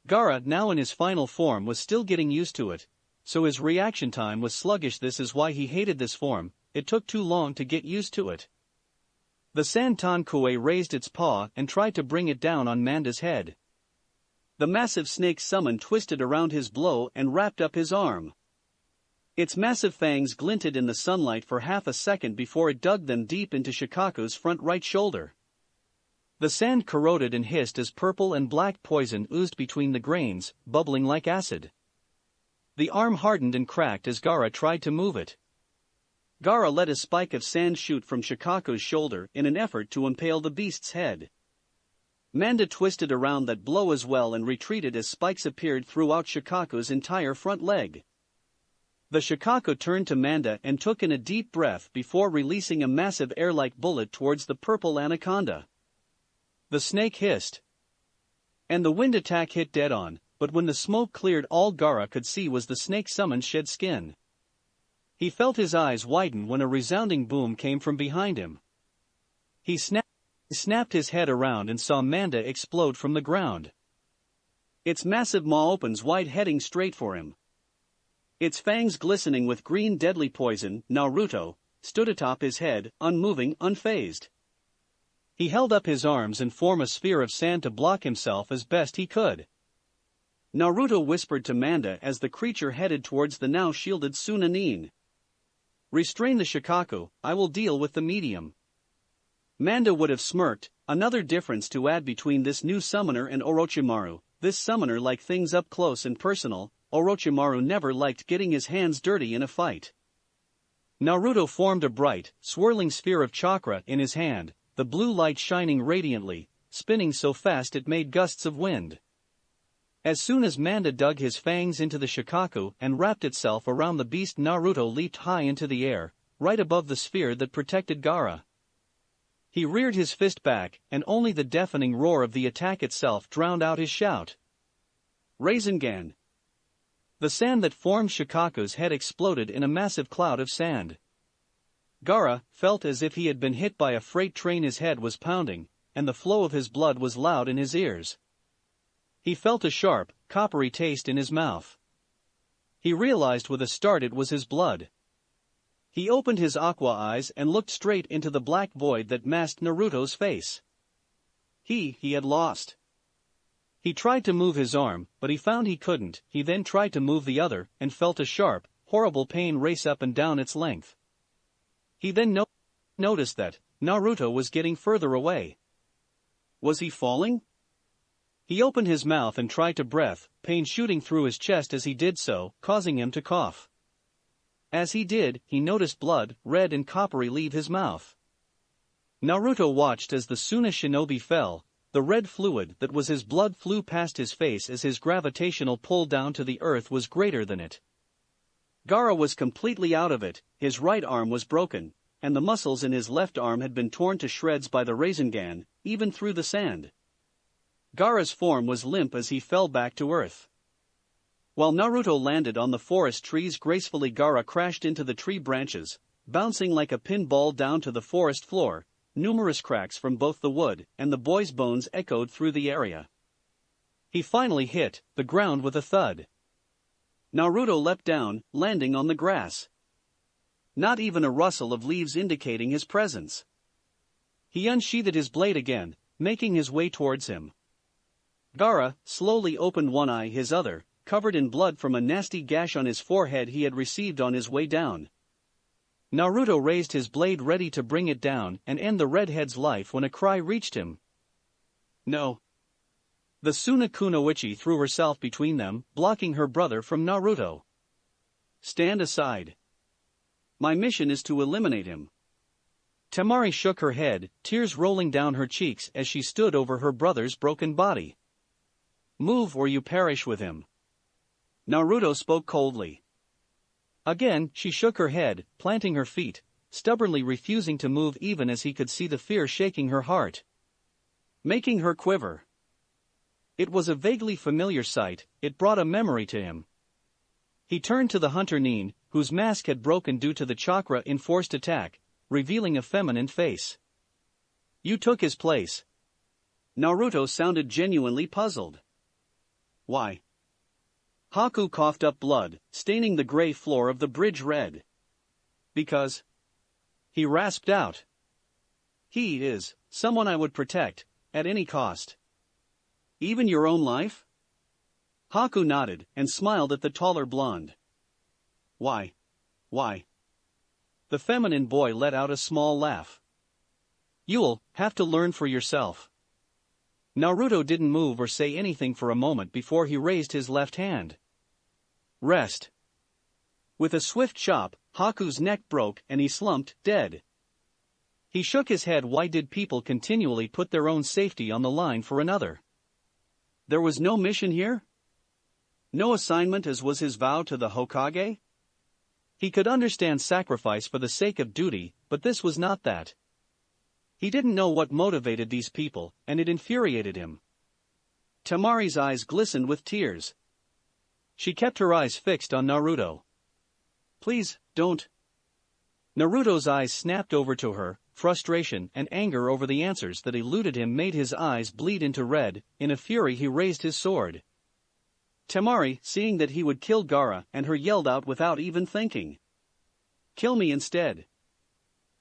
Gaara, now in his final form, was still getting used to it, so his reaction time was sluggish. This is why he hated this form, it took too long to get used to it. The Santonkui raised its paw and tried to bring it down on Manda's head. The massive snake summon twisted around his blow and wrapped up his arm. Its massive fangs glinted in the sunlight for half a second before it dug them deep into Shikaku's front right shoulder. The sand corroded and hissed as purple and black poison oozed between the grains, bubbling like acid. The arm hardened and cracked as Gaara tried to move it. Gaara let a spike of sand shoot from Shikaku's shoulder in an effort to impale the beast's head. Manda twisted around that blow as well and retreated as spikes appeared throughout Shikaku's entire front leg. The Shikaku turned to Manda and took in a deep breath before releasing a massive air-like bullet towards the purple anaconda. The snake hissed. And the wind attack hit dead on, but when the smoke cleared, all Gaara could see was the snake summoned shed skin. He felt his eyes widen when a resounding boom came from behind him. He snapped his head around and saw Manda explode from the ground. Its massive maw opens wide, heading straight for him. Its fangs glistening with green deadly poison, Naruto stood atop his head, unmoving, unfazed. He held up his arms and formed a sphere of sand to block himself as best he could. Naruto whispered to Manda as the creature headed towards the now shielded Sunanin. Restrain the Shikaku, I will deal with the medium. Manda would have smirked, another difference to add between this new summoner and Orochimaru. This summoner liked things up close and personal. Orochimaru never liked getting his hands dirty in a fight. Naruto formed a bright, swirling sphere of chakra in his hand, the blue light shining radiantly, spinning so fast it made gusts of wind. As soon as Manda dug his fangs into the Shikaku and wrapped itself around the beast, Naruto leaped high into the air, right above the sphere that protected Gaara. He reared his fist back, and only the deafening roar of the attack itself drowned out his shout. Rasengan! The sand that formed Shikaku's head exploded in a massive cloud of sand. Gaara felt as if he had been hit by a freight train. His head was pounding, and the flow of his blood was loud in his ears. He felt a sharp, coppery taste in his mouth. He realized with a start it was his blood. He opened his aqua eyes and looked straight into the black void that masked Naruto's face. He had lost. He tried to move his arm, but he found he couldn't. He then tried to move the other, and felt a sharp, horrible pain race up and down its length. He then noticed that Naruto was getting further away. Was he falling? He opened his mouth and tried to breathe, pain shooting through his chest as he did so, causing him to cough. As he did, he noticed blood, red and coppery, leave his mouth. Naruto watched as the Suna shinobi fell. The red fluid that was his blood flew past his face as his gravitational pull down to the earth was greater than it. Gaara was completely out of it, his right arm was broken, and the muscles in his left arm had been torn to shreds by the Rasengan, even through the sand. Gaara's form was limp as he fell back to earth. While Naruto landed on the forest trees gracefully, Gaara crashed into the tree branches, bouncing like a pinball down to the forest floor. Numerous cracks from both the wood and the boy's bones echoed through the area. He finally hit the ground with a thud. Naruto leapt down, landing on the grass. Not even a rustle of leaves indicating his presence. He unsheathed his blade again, making his way towards him. Gaara slowly opened one eye, his other covered in blood from a nasty gash on his forehead he had received on his way down. Naruto raised his blade ready to bring it down and end the redhead's life when a cry reached him. No. The Suna Kunoichi threw herself between them, blocking her brother from Naruto. Stand aside. My mission is to eliminate him. Temari shook her head, tears rolling down her cheeks as she stood over her brother's broken body. Move or you perish with him. Naruto spoke coldly. Again, she shook her head, planting her feet, stubbornly refusing to move even as he could see the fear shaking her heart, making her quiver. It was a vaguely familiar sight, it brought a memory to him. He turned to the hunter Nin, whose mask had broken due to the chakra-enforced attack, revealing a feminine face. You took his place. Naruto sounded genuinely puzzled. Why? Haku coughed up blood, staining the gray floor of the bridge red. Because. He rasped out. He is someone I would protect, at any cost. Even your own life? Haku nodded and smiled at the taller blonde. Why? Why? The feminine boy let out a small laugh. You'll have to learn for yourself. Naruto didn't move or say anything for a moment before he raised his left hand. Rest. With a swift chop, Haku's neck broke and he slumped, dead. He shook his head. Why did people continually put their own safety on the line for another? There was no mission here? No assignment as was his vow to the Hokage? He could understand sacrifice for the sake of duty, but this was not that. He didn't know what motivated these people, and it infuriated him. Temari's eyes glistened with tears. She kept her eyes fixed on Naruto. Please, don't. Naruto's eyes snapped over to her. Frustration and anger over the answers that eluded him made his eyes bleed into red. In a fury he raised his sword. Temari, seeing that he would kill Gaara and her, yelled out without even thinking. Kill me instead.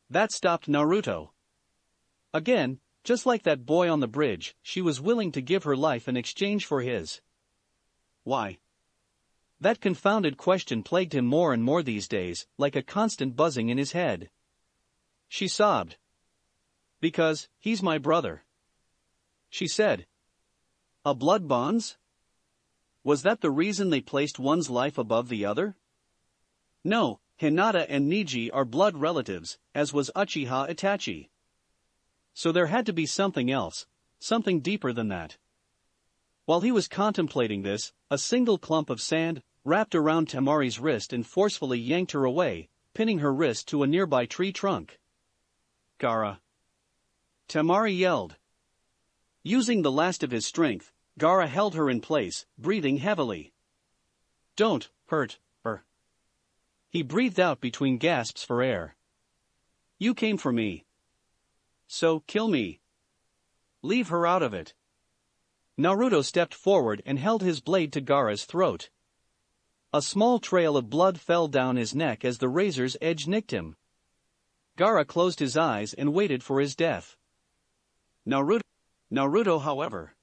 That stopped Naruto. Again, just like that boy on the bridge, she was willing to give her life in exchange for his. Why? That confounded question plagued him more and more these days, like a constant buzzing in his head. She sobbed. Because, he's my brother. She said. A blood bonds? Was that the reason they placed one's life above the other? No, Hinata and Neji are blood relatives, as was Uchiha Itachi. So there had to be something else, something deeper than that. While he was contemplating this, a single clump of sand wrapped around Temari's wrist and forcefully yanked her away, pinning her wrist to a nearby tree trunk. Gaara. Temari yelled. Using the last of his strength, Gaara held her in place, breathing heavily. Don't hurt her. He breathed out between gasps for air. You came for me. So, kill me. Leave her out of it. Naruto stepped forward and held his blade to Gaara's throat. A small trail of blood fell down his neck as the razor's edge nicked him. Gaara closed his eyes and waited for his death. Naruto, however,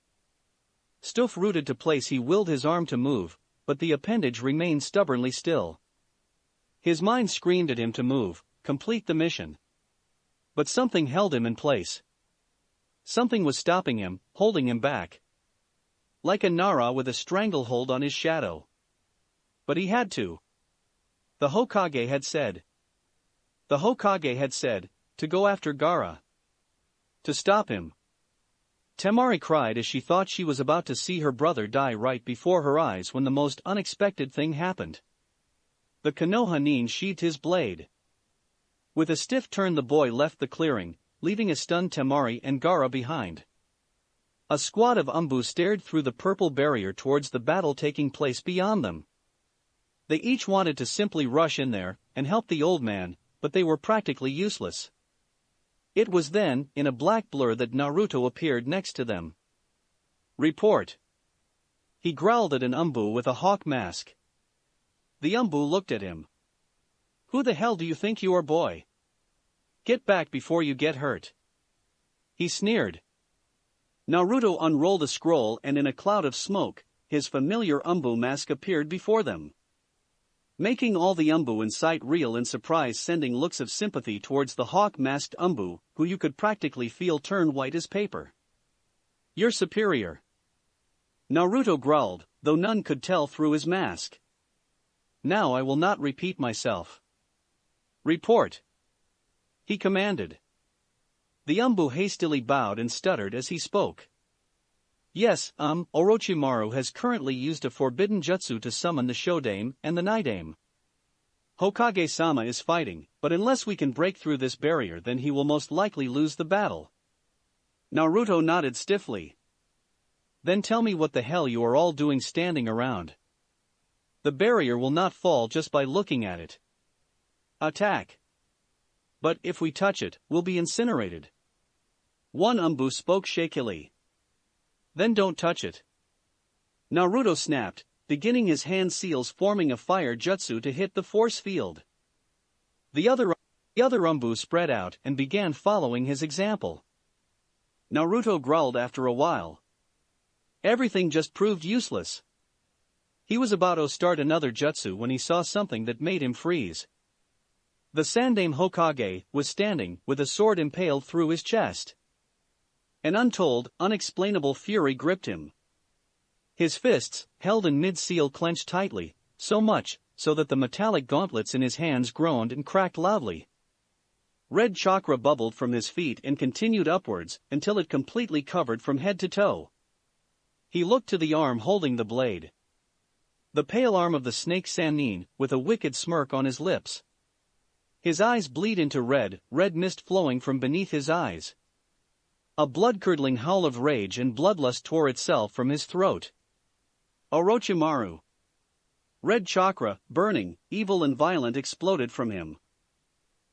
stiff rooted to place. He willed his arm to move, but the appendage remained stubbornly still. His mind screamed at him to move, complete the mission. But something held him in place. Something was stopping him, holding him back. Like a Nara with a stranglehold on his shadow. But he had to. The Hokage had said. The Hokage had said, to go after Gaara. To stop him. Temari cried as she thought she was about to see her brother die right before her eyes when the most unexpected thing happened. The Konoha Nin sheathed his blade. With a stiff turn the boy left the clearing, leaving a stunned Temari and Gaara behind. A squad of Umbu stared through the purple barrier towards the battle taking place beyond them. They each wanted to simply rush in there and help the old man, but they were practically useless. It was then, in a black blur, that Naruto appeared next to them. Report. He growled at an Umbu with a hawk mask. The Umbu looked at him. Who the hell do you think you are, boy? Get back before you get hurt. He sneered. Naruto unrolled a scroll and in a cloud of smoke, his familiar Umbu mask appeared before them. Making all the Umbu in sight reel in surprise, sending looks of sympathy towards the hawk-masked Umbu, who you could practically feel turn white as paper. You're superior. Naruto growled, though none could tell through his mask. Now I will not repeat myself. Report. He commanded. The Umbu hastily bowed and stuttered as he spoke. Yes, Orochimaru has currently used a forbidden jutsu to summon the Shodame and the Night Aim. Hokage-sama is fighting, but unless we can break through this barrier then he will most likely lose the battle. Naruto nodded stiffly. Then tell me what the hell you are all doing standing around. The barrier will not fall just by looking at it. Attack. But if we touch it, we'll be incinerated. One Umbu spoke shakily. Then don't touch it. Naruto snapped, beginning his hand seals forming a fire jutsu to hit the force field. The other Umbu spread out and began following his example. Naruto growled after a while. Everything just proved useless. He was about to start another jutsu when he saw something that made him freeze. The Sandaime Hokage was standing with a sword impaled through his chest. An untold, unexplainable fury gripped him. His fists, held in mid-seal, clenched tightly, so much so that the metallic gauntlets in his hands groaned and cracked loudly. Red chakra bubbled from his feet and continued upwards until it completely covered from head to toe. He looked to the arm holding the blade. The pale arm of the snake Sannin, with a wicked smirk on his lips. His eyes bleed into red mist flowing from beneath his eyes. A blood-curdling howl of rage and bloodlust tore itself from his throat. Orochimaru. Red chakra, burning, evil and violent, exploded from him.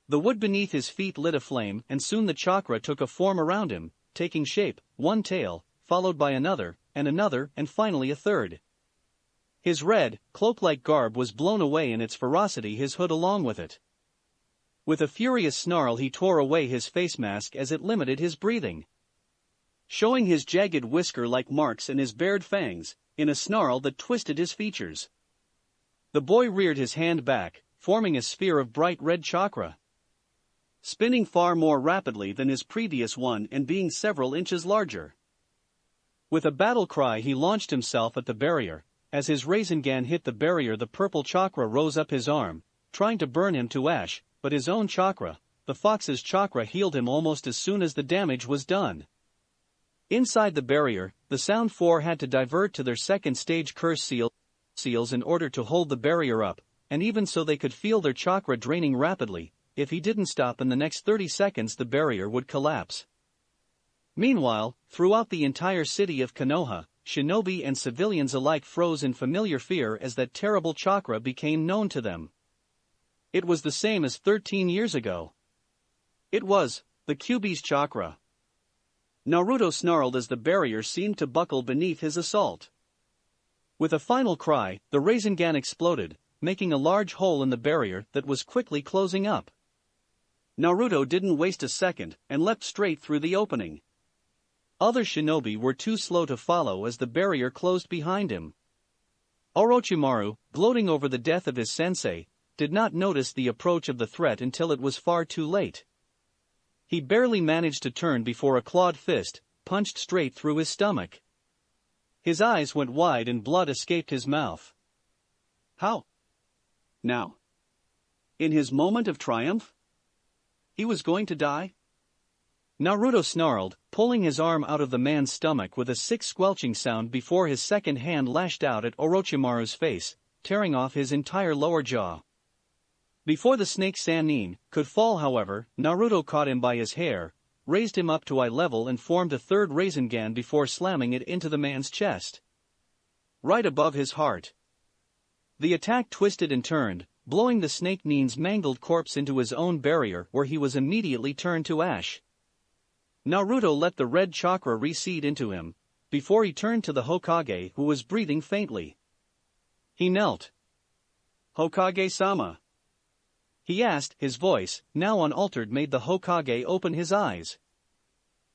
The wood beneath his feet lit aflame and soon the chakra took a form around him, taking shape, one tail, followed by another, and finally a third. His red, cloak-like garb was blown away and its ferocity his hood along with it. With a furious snarl he tore away his face mask as it limited his breathing. Showing his jagged whisker-like marks and his bared fangs, in a snarl that twisted his features. The boy reared his hand back, forming a sphere of bright red chakra. Spinning far more rapidly than his previous one and being several inches larger. With a battle cry he launched himself at the barrier. As his Rasengan hit the barrier the purple chakra rose up his arm, trying to burn him to ash, but his own chakra, the fox's chakra, healed him almost as soon as the damage was done. Inside the barrier, the Sound Four had to divert to their second stage curse seals in order to hold the barrier up, and even so they could feel their chakra draining rapidly. If he didn't stop in the next 30 seconds the barrier would collapse. Meanwhile, throughout the entire city of Konoha, shinobi and civilians alike froze in familiar fear as that terrible chakra became known to them. It was the same as 13 years ago. It was the Kyuubi's chakra. Naruto snarled as the barrier seemed to buckle beneath his assault. With a final cry, the Rasengan exploded, making a large hole in the barrier that was quickly closing up. Naruto didn't waste a second and leapt straight through the opening. Other shinobi were too slow to follow as the barrier closed behind him. Orochimaru, gloating over the death of his sensei, did not notice the approach of the threat until it was far too late. He barely managed to turn before a clawed fist punched straight through his stomach. His eyes went wide and blood escaped his mouth. How? Now? In his moment of triumph? He was going to die? Naruto snarled, pulling his arm out of the man's stomach with a sick squelching sound before his second hand lashed out at Orochimaru's face, tearing off his entire lower jaw. Before the snake Sannin could fall, however, Naruto caught him by his hair, raised him up to eye level and formed a third Rasengan before slamming it into the man's chest. Right above his heart. The attack twisted and turned, blowing the snake Nin's mangled corpse into his own barrier where he was immediately turned to ash. Naruto let the red chakra recede into him, before he turned to the Hokage who was breathing faintly. He knelt. Hokage-sama. He asked, his voice, now unaltered, made the Hokage open his eyes.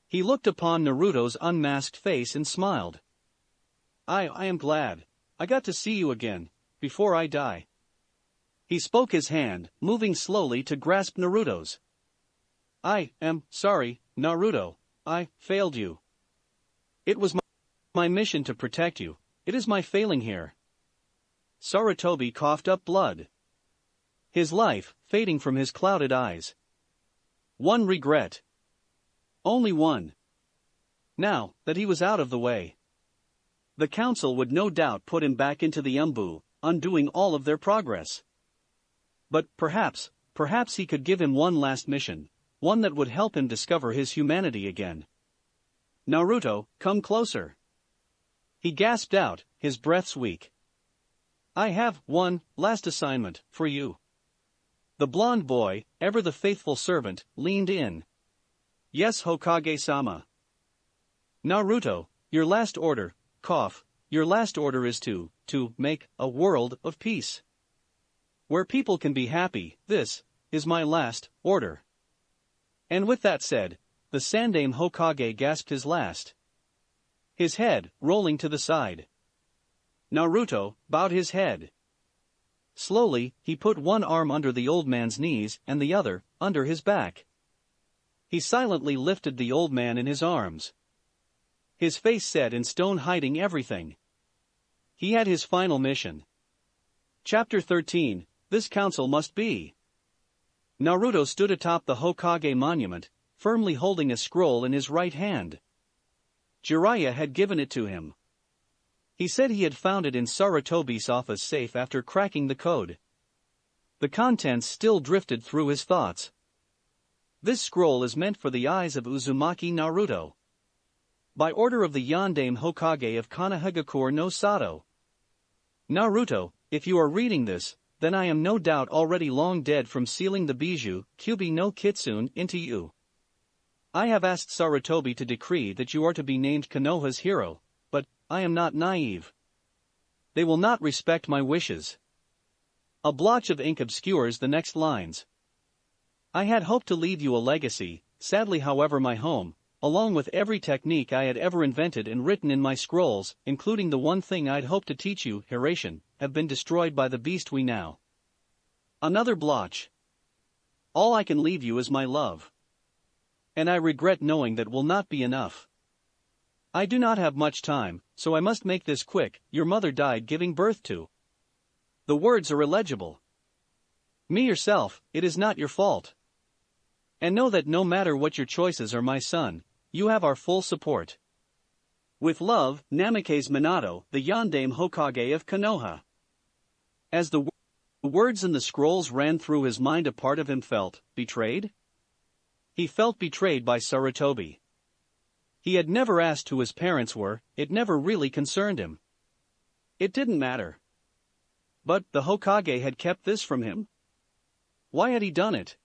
He looked upon Naruto's unmasked face and smiled. I am glad. I got to see you again, before I die. He spoke his hand, moving slowly to grasp Naruto's. I am sorry, Naruto, I failed you. It was my mission to protect you, it is my failing here. Sarutobi coughed up blood. His life fading from his clouded eyes. One regret. Only one. Now that he was out of the way. The council would no doubt put him back into the Umbu, undoing all of their progress. But perhaps he could give him one last mission, one that would help him discover his humanity again. Naruto, come closer. He gasped out, his breaths weak. I have one last assignment for you. The blonde boy, ever the faithful servant, leaned in. Yes, Hokage-sama. Naruto, your last order, your last order is to make a world of peace. Where people can be happy, this is my last order. And with that said, the Sandaime Hokage gasped his last. His head, rolling to the side. Naruto bowed his head. Slowly, he put one arm under the old man's knees and the other under his back. He silently lifted the old man in his arms. His face set in stone, hiding everything. He had his final mission. Chapter 13, This Council Must Be. Naruto stood atop the Hokage monument, firmly holding a scroll in his right hand. Jiraiya had given it to him. He said he had found it in Sarutobi's office safe after cracking the code. The contents still drifted through his thoughts. This scroll is meant for the eyes of Uzumaki Naruto. By order of the Yondaime Hokage of Konohagakure no Sato. Naruto, if you are reading this, then I am no doubt already long dead from sealing the bijou, Kyuubi no Kitsune, into you. I have asked Sarutobi to decree that you are to be named Konoha's hero, but I am not naive. They will not respect my wishes. A blotch of ink obscures the next lines. I had hoped to leave you a legacy, sadly however my home, along with every technique I had ever invented and written in my scrolls, including the one thing I'd hoped to teach you, Hirosaki, have been destroyed by the beast we now. Another blotch. All I can leave you is my love. And I regret knowing that will not be enough. I do not have much time, so I must make this quick. Your mother died giving birth to. The words are illegible. Me yourself, it is not your fault. And know that no matter what your choices are, my son, you have our full support. With love, Namikaze Minato, the Yondaime Hokage of Konoha. As the words in the scrolls ran through his mind, a part of him felt betrayed. He felt betrayed by Sarutobi. He had never asked who his parents were, it never really concerned him. It didn't matter. But the Hokage had kept this from him. Why had he done it?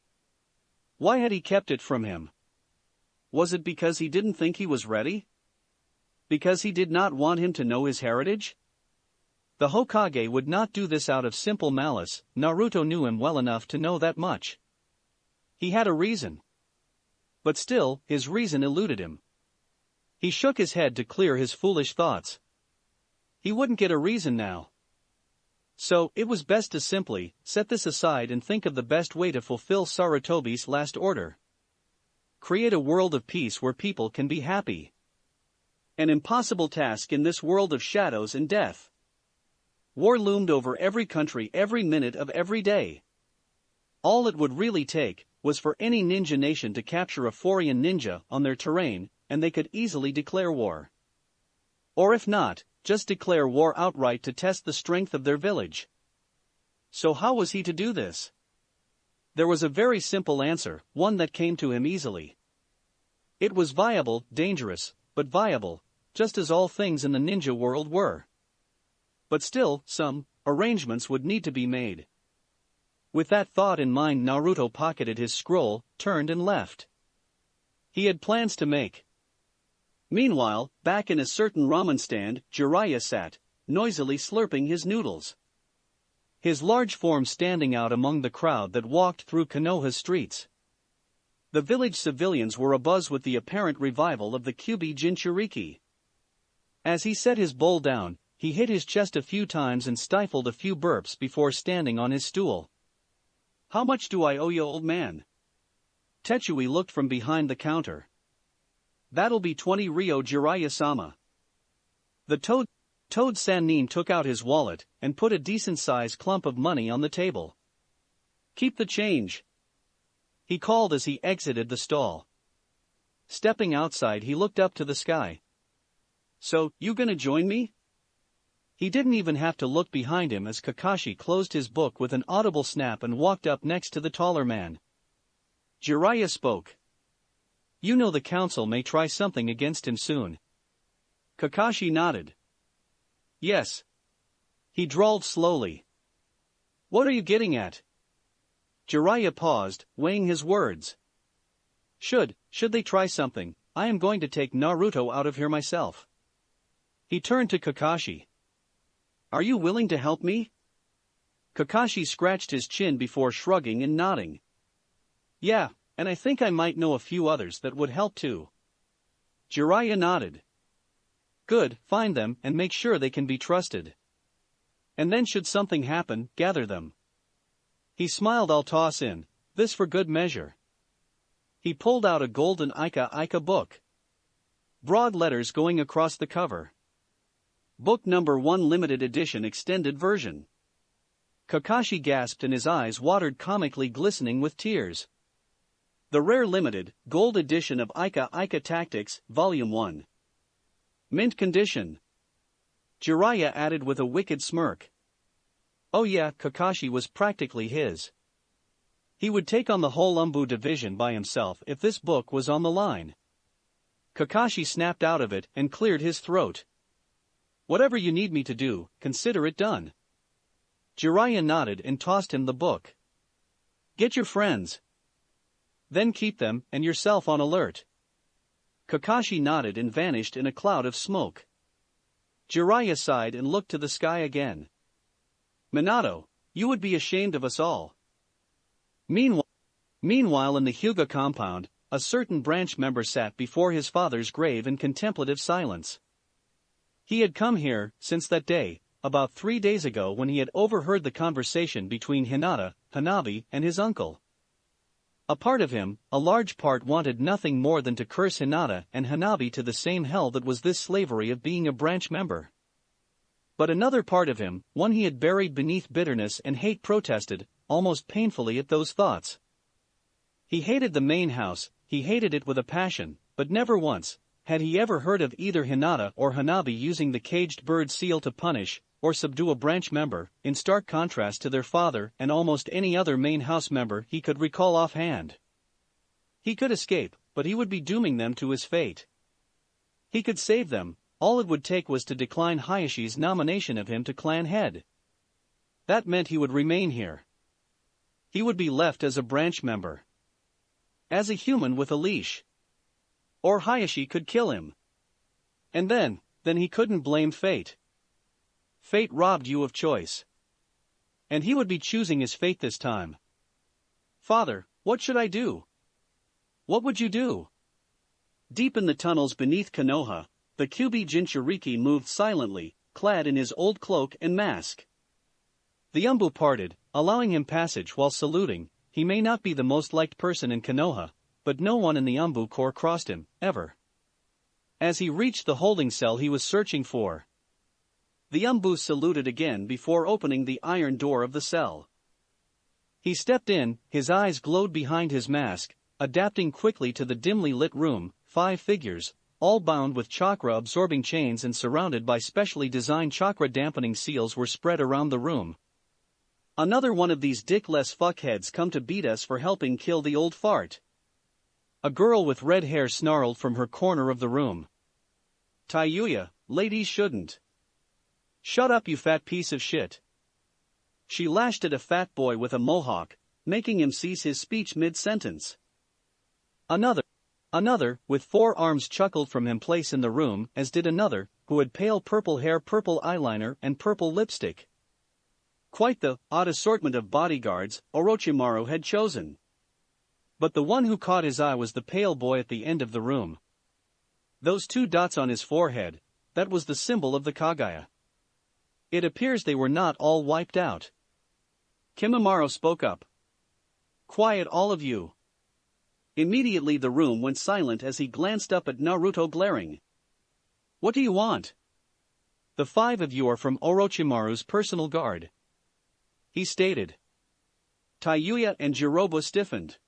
Why had he kept it from him? Was it because he didn't think he was ready? Because he did not want him to know his heritage? The Hokage would not do this out of simple malice. Naruto knew him well enough to know that much. He had a reason. But still, his reason eluded him. He shook his head to clear his foolish thoughts. He wouldn't get a reason now. So, it was best to simply set this aside and think of the best way to fulfill Sarutobi's last order. Create a world of peace where people can be happy. An impossible task in this world of shadows and death. War loomed over every country every minute of every day. All it would really take was for any ninja nation to capture a foreign ninja on their terrain, and they could easily declare war. Or if not, just declare war outright to test the strength of their village. So how was he to do this? There was a very simple answer, one that came to him easily. It was viable, dangerous, but viable, just as all things in the ninja world were. But still, some arrangements would need to be made. With that thought in mind, Naruto pocketed his scroll, turned and left. He had plans to make. Meanwhile, back in a certain ramen stand, Jiraiya sat, noisily slurping his noodles. His large form standing out among the crowd that walked through Konoha's streets. The village civilians were abuzz with the apparent revival of the Kyuubi Jinchuriki. As he set his bowl down, he hit his chest a few times and stifled a few burps before standing on his stool. How much do I owe you, old man? Tetsuya looked from behind the counter. That'll be 20 Ryo, Jiraiya-sama. The Toad Sannin took out his wallet and put a decent-sized clump of money on the table. Keep the change, he called as he exited the stall. Stepping outside, he looked up to the sky. So, you gonna join me? He didn't even have to look behind him as Kakashi closed his book with an audible snap and walked up next to the taller man. Jiraiya spoke. You know the council may try something against him soon. Kakashi nodded. Yes. He drawled slowly. What are you getting at? Jiraiya paused, weighing his words. Should they try something, I am going to take Naruto out of here myself. He turned to Kakashi. Are you willing to help me? Kakashi scratched his chin before shrugging and nodding. Yeah, and I think I might know a few others that would help too. Jiraiya nodded. Good, find them and make sure they can be trusted. And then should something happen, gather them. He smiled. I'll toss in, this for good measure. He pulled out a golden Ika book. Broad letters going across the cover. Book number 1 limited edition extended version. Kakashi gasped and his eyes watered, comically glistening with tears. The rare limited, gold edition of Ika Tactics, Volume 1. Mint condition. Jiraiya added with a wicked smirk. Oh yeah, Kakashi was practically his. He would take on the whole Umbu division by himself if this book was on the line. Kakashi snapped out of it and cleared his throat. Whatever you need me to do, consider it done. Jiraiya nodded and tossed him the book. Get your friends. Then keep them and yourself on alert. Kakashi nodded and vanished in a cloud of smoke. Jiraiya sighed and looked to the sky again. Minato, you would be ashamed of us all. Meanwhile in the Hyuga compound, a certain branch member sat before his father's grave in contemplative silence. He had come here since that day, about 3 days ago, when he had overheard the conversation between Hinata, Hanabi, and his uncle. A part of him, a large part, wanted nothing more than to curse Hinata and Hanabi to the same hell that was this slavery of being a branch member. But another part of him, one he had buried beneath bitterness and hate, protested, almost painfully, at those thoughts. He hated the main house, he hated it with a passion, but never once had he ever heard of either Hinata or Hanabi using the caged bird seal to punish or subdue a branch member, in stark contrast to their father and almost any other main house member he could recall offhand. He could escape, but he would be dooming them to his fate. He could save them, all it would take was to decline Hayashi's nomination of him to clan head. That meant he would remain here. He would be left as a branch member. As a human with a leash. Or Hayashi could kill him. And then he couldn't blame fate. Fate robbed you of choice. And he would be choosing his fate this time. Father, what should I do? What would you do? Deep in the tunnels beneath Konoha, the Kyuubi Jinchuriki moved silently, clad in his old cloak and mask. The Umbu parted, allowing him passage while saluting. He may not be the most liked person in Konoha, but no one in the Umbu Corps crossed him, ever. As he reached the holding cell he was searching for, the Umbu saluted again before opening the iron door of the cell. He stepped in, his eyes glowed behind his mask, adapting quickly to the dimly lit room. 5 figures, all bound with chakra-absorbing chains and surrounded by specially designed chakra-dampening seals, were spread around the room. Another one of these dickless fuckheads come to beat us for helping kill the old fart. A girl with red hair snarled from her corner of the room. Tayuya, ladies shouldn't. Shut up, you fat piece of shit. She lashed at a fat boy with a mohawk, making him cease his speech mid-sentence. Another, with 4 arms, chuckled from his place in the room, as did another, who had pale purple hair, purple eyeliner, and purple lipstick. Quite the odd assortment of bodyguards Orochimaru had chosen. But the one who caught his eye was the pale boy at the end of the room. Those 2 dots on his forehead, that was the symbol of the Kagaya. It appears they were not all wiped out. Kimimaro spoke up. Quiet, all of you. Immediately the room went silent as he glanced up at Naruto, glaring. What do you want? The 5 of you are from Orochimaru's personal guard, he stated. Tayuya and Jiroba stiffened.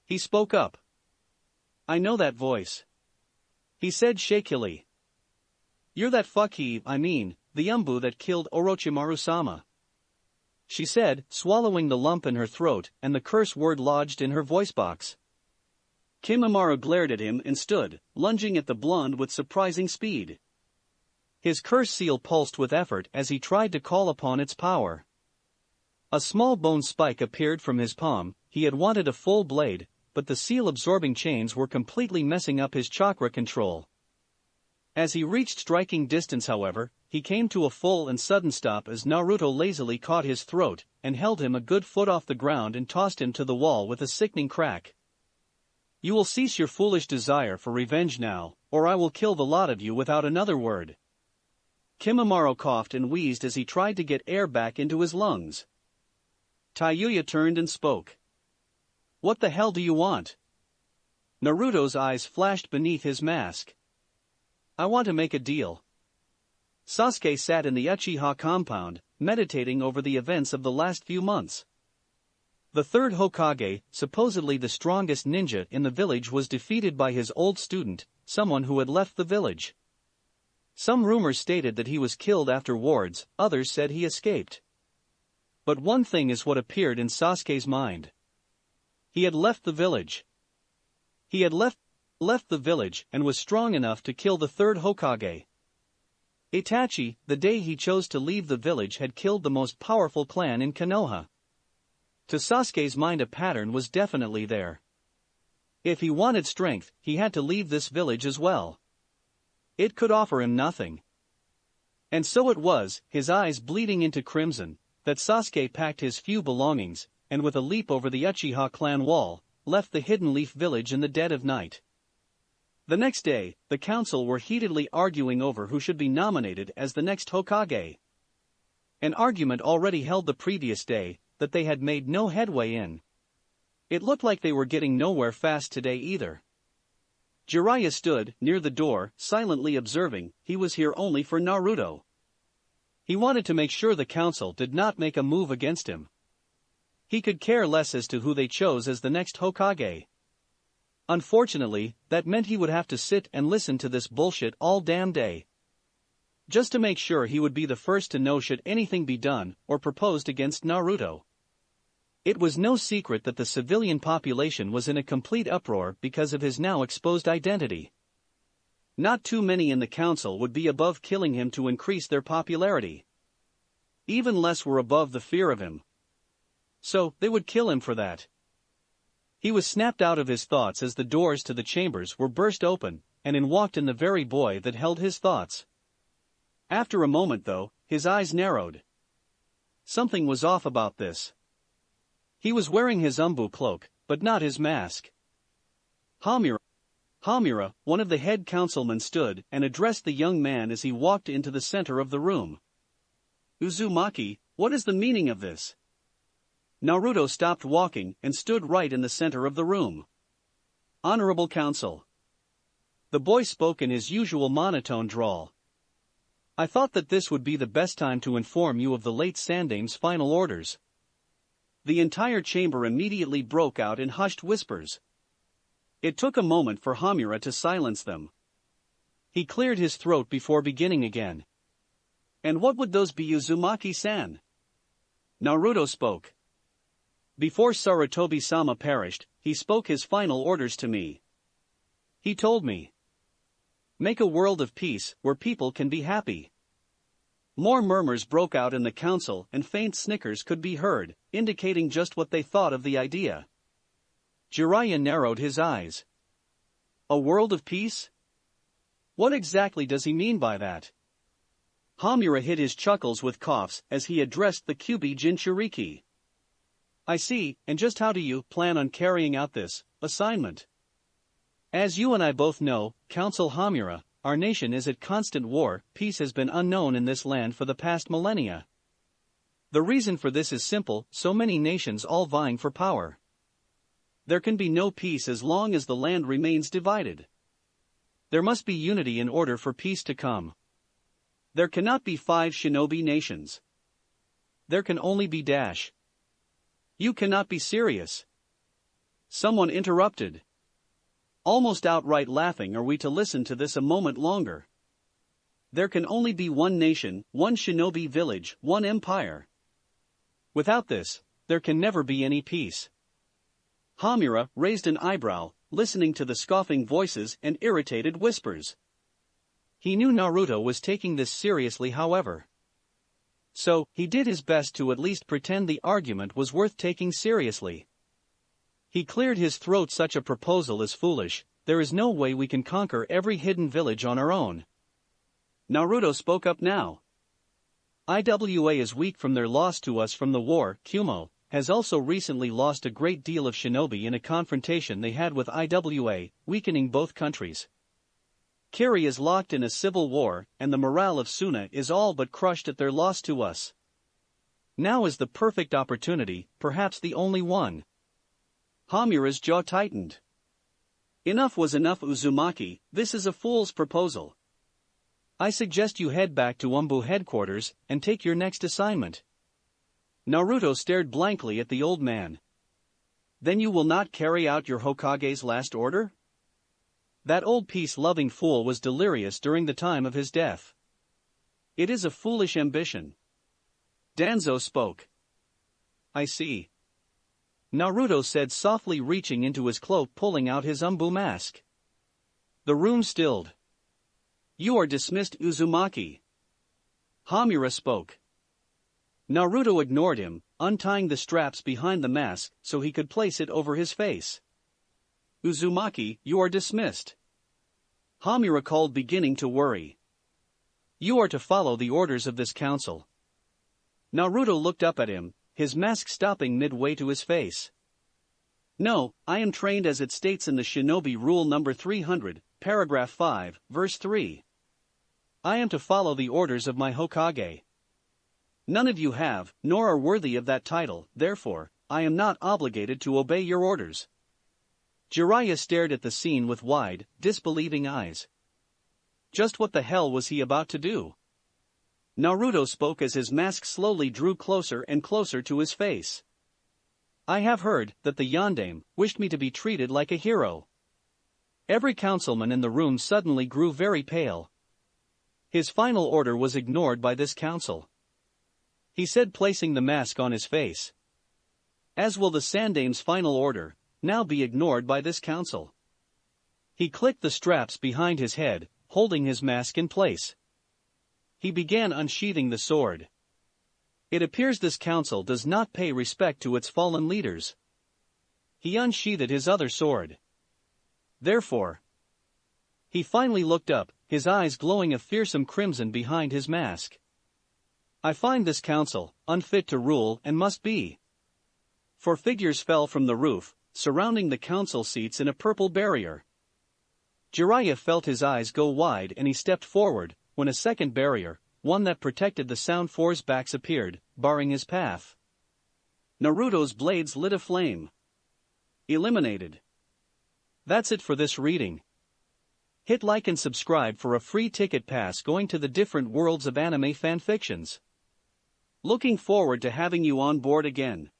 He spoke up. I know that voice, he said shakily. You're that the umbu that killed Orochimaru-sama," she said, swallowing the lump in her throat and the curse word lodged in her voice box. Kimimaro glared at him and stood, lunging at the blonde with surprising speed. His curse seal pulsed with effort as he tried to call upon its power. A small bone spike appeared from his palm. He had wanted a full blade, but the seal-absorbing chains were completely messing up his chakra control. As he reached striking distance, however, he came to a full and sudden stop as Naruto lazily caught his throat and held him a good foot off the ground and tossed him to the wall with a sickening crack. "You will cease your foolish desire for revenge now, or I will kill the lot of you without another word." Kimimaro coughed and wheezed as he tried to get air back into his lungs. Hyuga turned and spoke. "What the hell do you want?" Naruto's eyes flashed beneath his mask. "I want to make a deal." Sasuke sat in the Uchiha compound, meditating over the events of the last few months. The third Hokage, supposedly the strongest ninja in the village, was defeated by his old student, someone who had left the village. Some rumors stated that he was killed after wards, others said he escaped. But one thing is what appeared in Sasuke's mind. He had left the village. He had left the village and was strong enough to kill the third Hokage. Itachi, the day he chose to leave the village, had killed the most powerful clan in Konoha. To Sasuke's mind, a pattern was definitely there. If he wanted strength, he had to leave this village as well. It could offer him nothing. And so it was, his eyes bleeding into crimson, that Sasuke packed his few belongings, and with a leap over the Uchiha clan wall, left the Hidden Leaf village in the dead of night. The next day, the council were heatedly arguing over who should be nominated as the next Hokage. An argument already held the previous day, that they had made no headway in. It looked like they were getting nowhere fast today either. Jiraiya stood near the door, silently observing. He was here only for Naruto. He wanted to make sure the council did not make a move against him. He could care less as to who they chose as the next Hokage. Unfortunately, that meant he would have to sit and listen to this bullshit all damn day. Just to make sure he would be the first to know should anything be done or proposed against Naruto. It was no secret that the civilian population was in a complete uproar because of his now exposed identity. Not too many in the council would be above killing him to increase their popularity. Even less were above the fear of him. So, they would kill him for that. He was snapped out of his thoughts as the doors to the chambers were burst open, and in walked in the very boy that held his thoughts. After a moment though, his eyes narrowed. Something was off about this. He was wearing his umbu cloak, but not his mask. Hamura, one of the head councilmen, stood and addressed the young man as he walked into the center of the room. "Uzumaki, what is the meaning of this?" Naruto stopped walking and stood right in the center of the room. "Honorable Council." The boy spoke in his usual monotone drawl. "I thought that this would be the best time to inform you of the late Sandame's final orders." The entire chamber immediately broke out in hushed whispers. It took a moment for Hamura to silence them. He cleared his throat before beginning again. "And what would those be, Uzumaki-san?" Naruto spoke. "Before Sarutobi-sama perished, he spoke his final orders to me. He told me, make a world of peace where people can be happy." More murmurs broke out in the council and faint snickers could be heard, indicating just what they thought of the idea. Jiraiya narrowed his eyes. A world of peace? What exactly does he mean by that? Hamura hid his chuckles with coughs as he addressed the Kyuubi Jinchuriki. "I see, and just how do you plan on carrying out this assignment?" "As you and I both know, Council Hamura, our nation is at constant war. Peace has been unknown in this land for the past millennia. The reason for this is simple: so many nations all vying for power. There can be no peace as long as the land remains divided. There must be unity in order for peace to come. There cannot be 5 shinobi nations. There can only be dash. You cannot be serious." Someone interrupted. "Almost outright laughing, are we to listen to this a moment longer?" there can only be one nation, one shinobi village, one empire. Without this, there can never be any peace. Hamura raised an eyebrow, listening to the scoffing voices and irritated whispers. He knew Naruto was taking this seriously, however. So, he did his best to at least pretend the argument was worth taking seriously. He cleared his throat. Such a proposal is foolish. There is no way we can conquer every hidden village on our own. Naruto spoke up now. IWA is weak from their loss to us from the war. Kumo has also recently lost a great deal of shinobi in a confrontation they had with IWA, weakening both countries. Kiri is locked in a civil war, and the morale of Suna is all but crushed at their loss to us. Now is the perfect opportunity, perhaps the only one. Hamura's jaw tightened. Enough was enough, Uzumaki. This is a fool's proposal. I suggest you head back to Umbu headquarters and take your next assignment. Naruto stared blankly at the old man. Then you will not carry out your Hokage's last order? That old peace-loving fool was delirious during the time of his death. It is a foolish ambition. Danzo spoke. I see. Naruto said softly, reaching into his cloak, pulling out his Umbu mask. The room stilled. You are dismissed, Uzumaki. Hamura spoke. Naruto ignored him, untying the straps behind the mask so he could place it over his face. Uzumaki, you are dismissed. Hamura called, beginning to worry. You are to follow the orders of this council. Naruto looked up at him, his mask stopping midway to his face. No, I am trained as it states in the Shinobi Rule number 300, paragraph 5, verse 3. I am to follow the orders of my Hokage. None of you have, nor are worthy of that title, therefore, I am not obligated to obey your orders. Jiraiya stared at the scene with wide, disbelieving eyes. Just what the hell was he about to do? Naruto spoke as his mask slowly drew closer and closer to his face. I have heard that the Yondaime wished me to be treated like a hero. Every councilman in the room suddenly grew very pale. His final order was ignored by this council. He said, placing the mask on his face. As will the Sandaime's final order now be ignored by this council. He clicked the straps behind his head, holding his mask in place. He began unsheathing the sword. It appears this council does not pay respect to its fallen leaders. He unsheathed his other sword. Therefore, he finally looked up, his eyes glowing a fearsome crimson behind his mask. I find this council unfit to rule and must be. For figures fell from the roof, surrounding the council seats in a purple barrier. Jiraiya felt his eyes go wide and he stepped forward, when a second barrier, one that protected the Sound Four's backs, appeared, barring his path. Naruto's blades lit aflame. Eliminated. That's it for this reading. Hit like and subscribe for a free ticket pass going to the different worlds of anime fanfictions. Looking forward to having you on board again.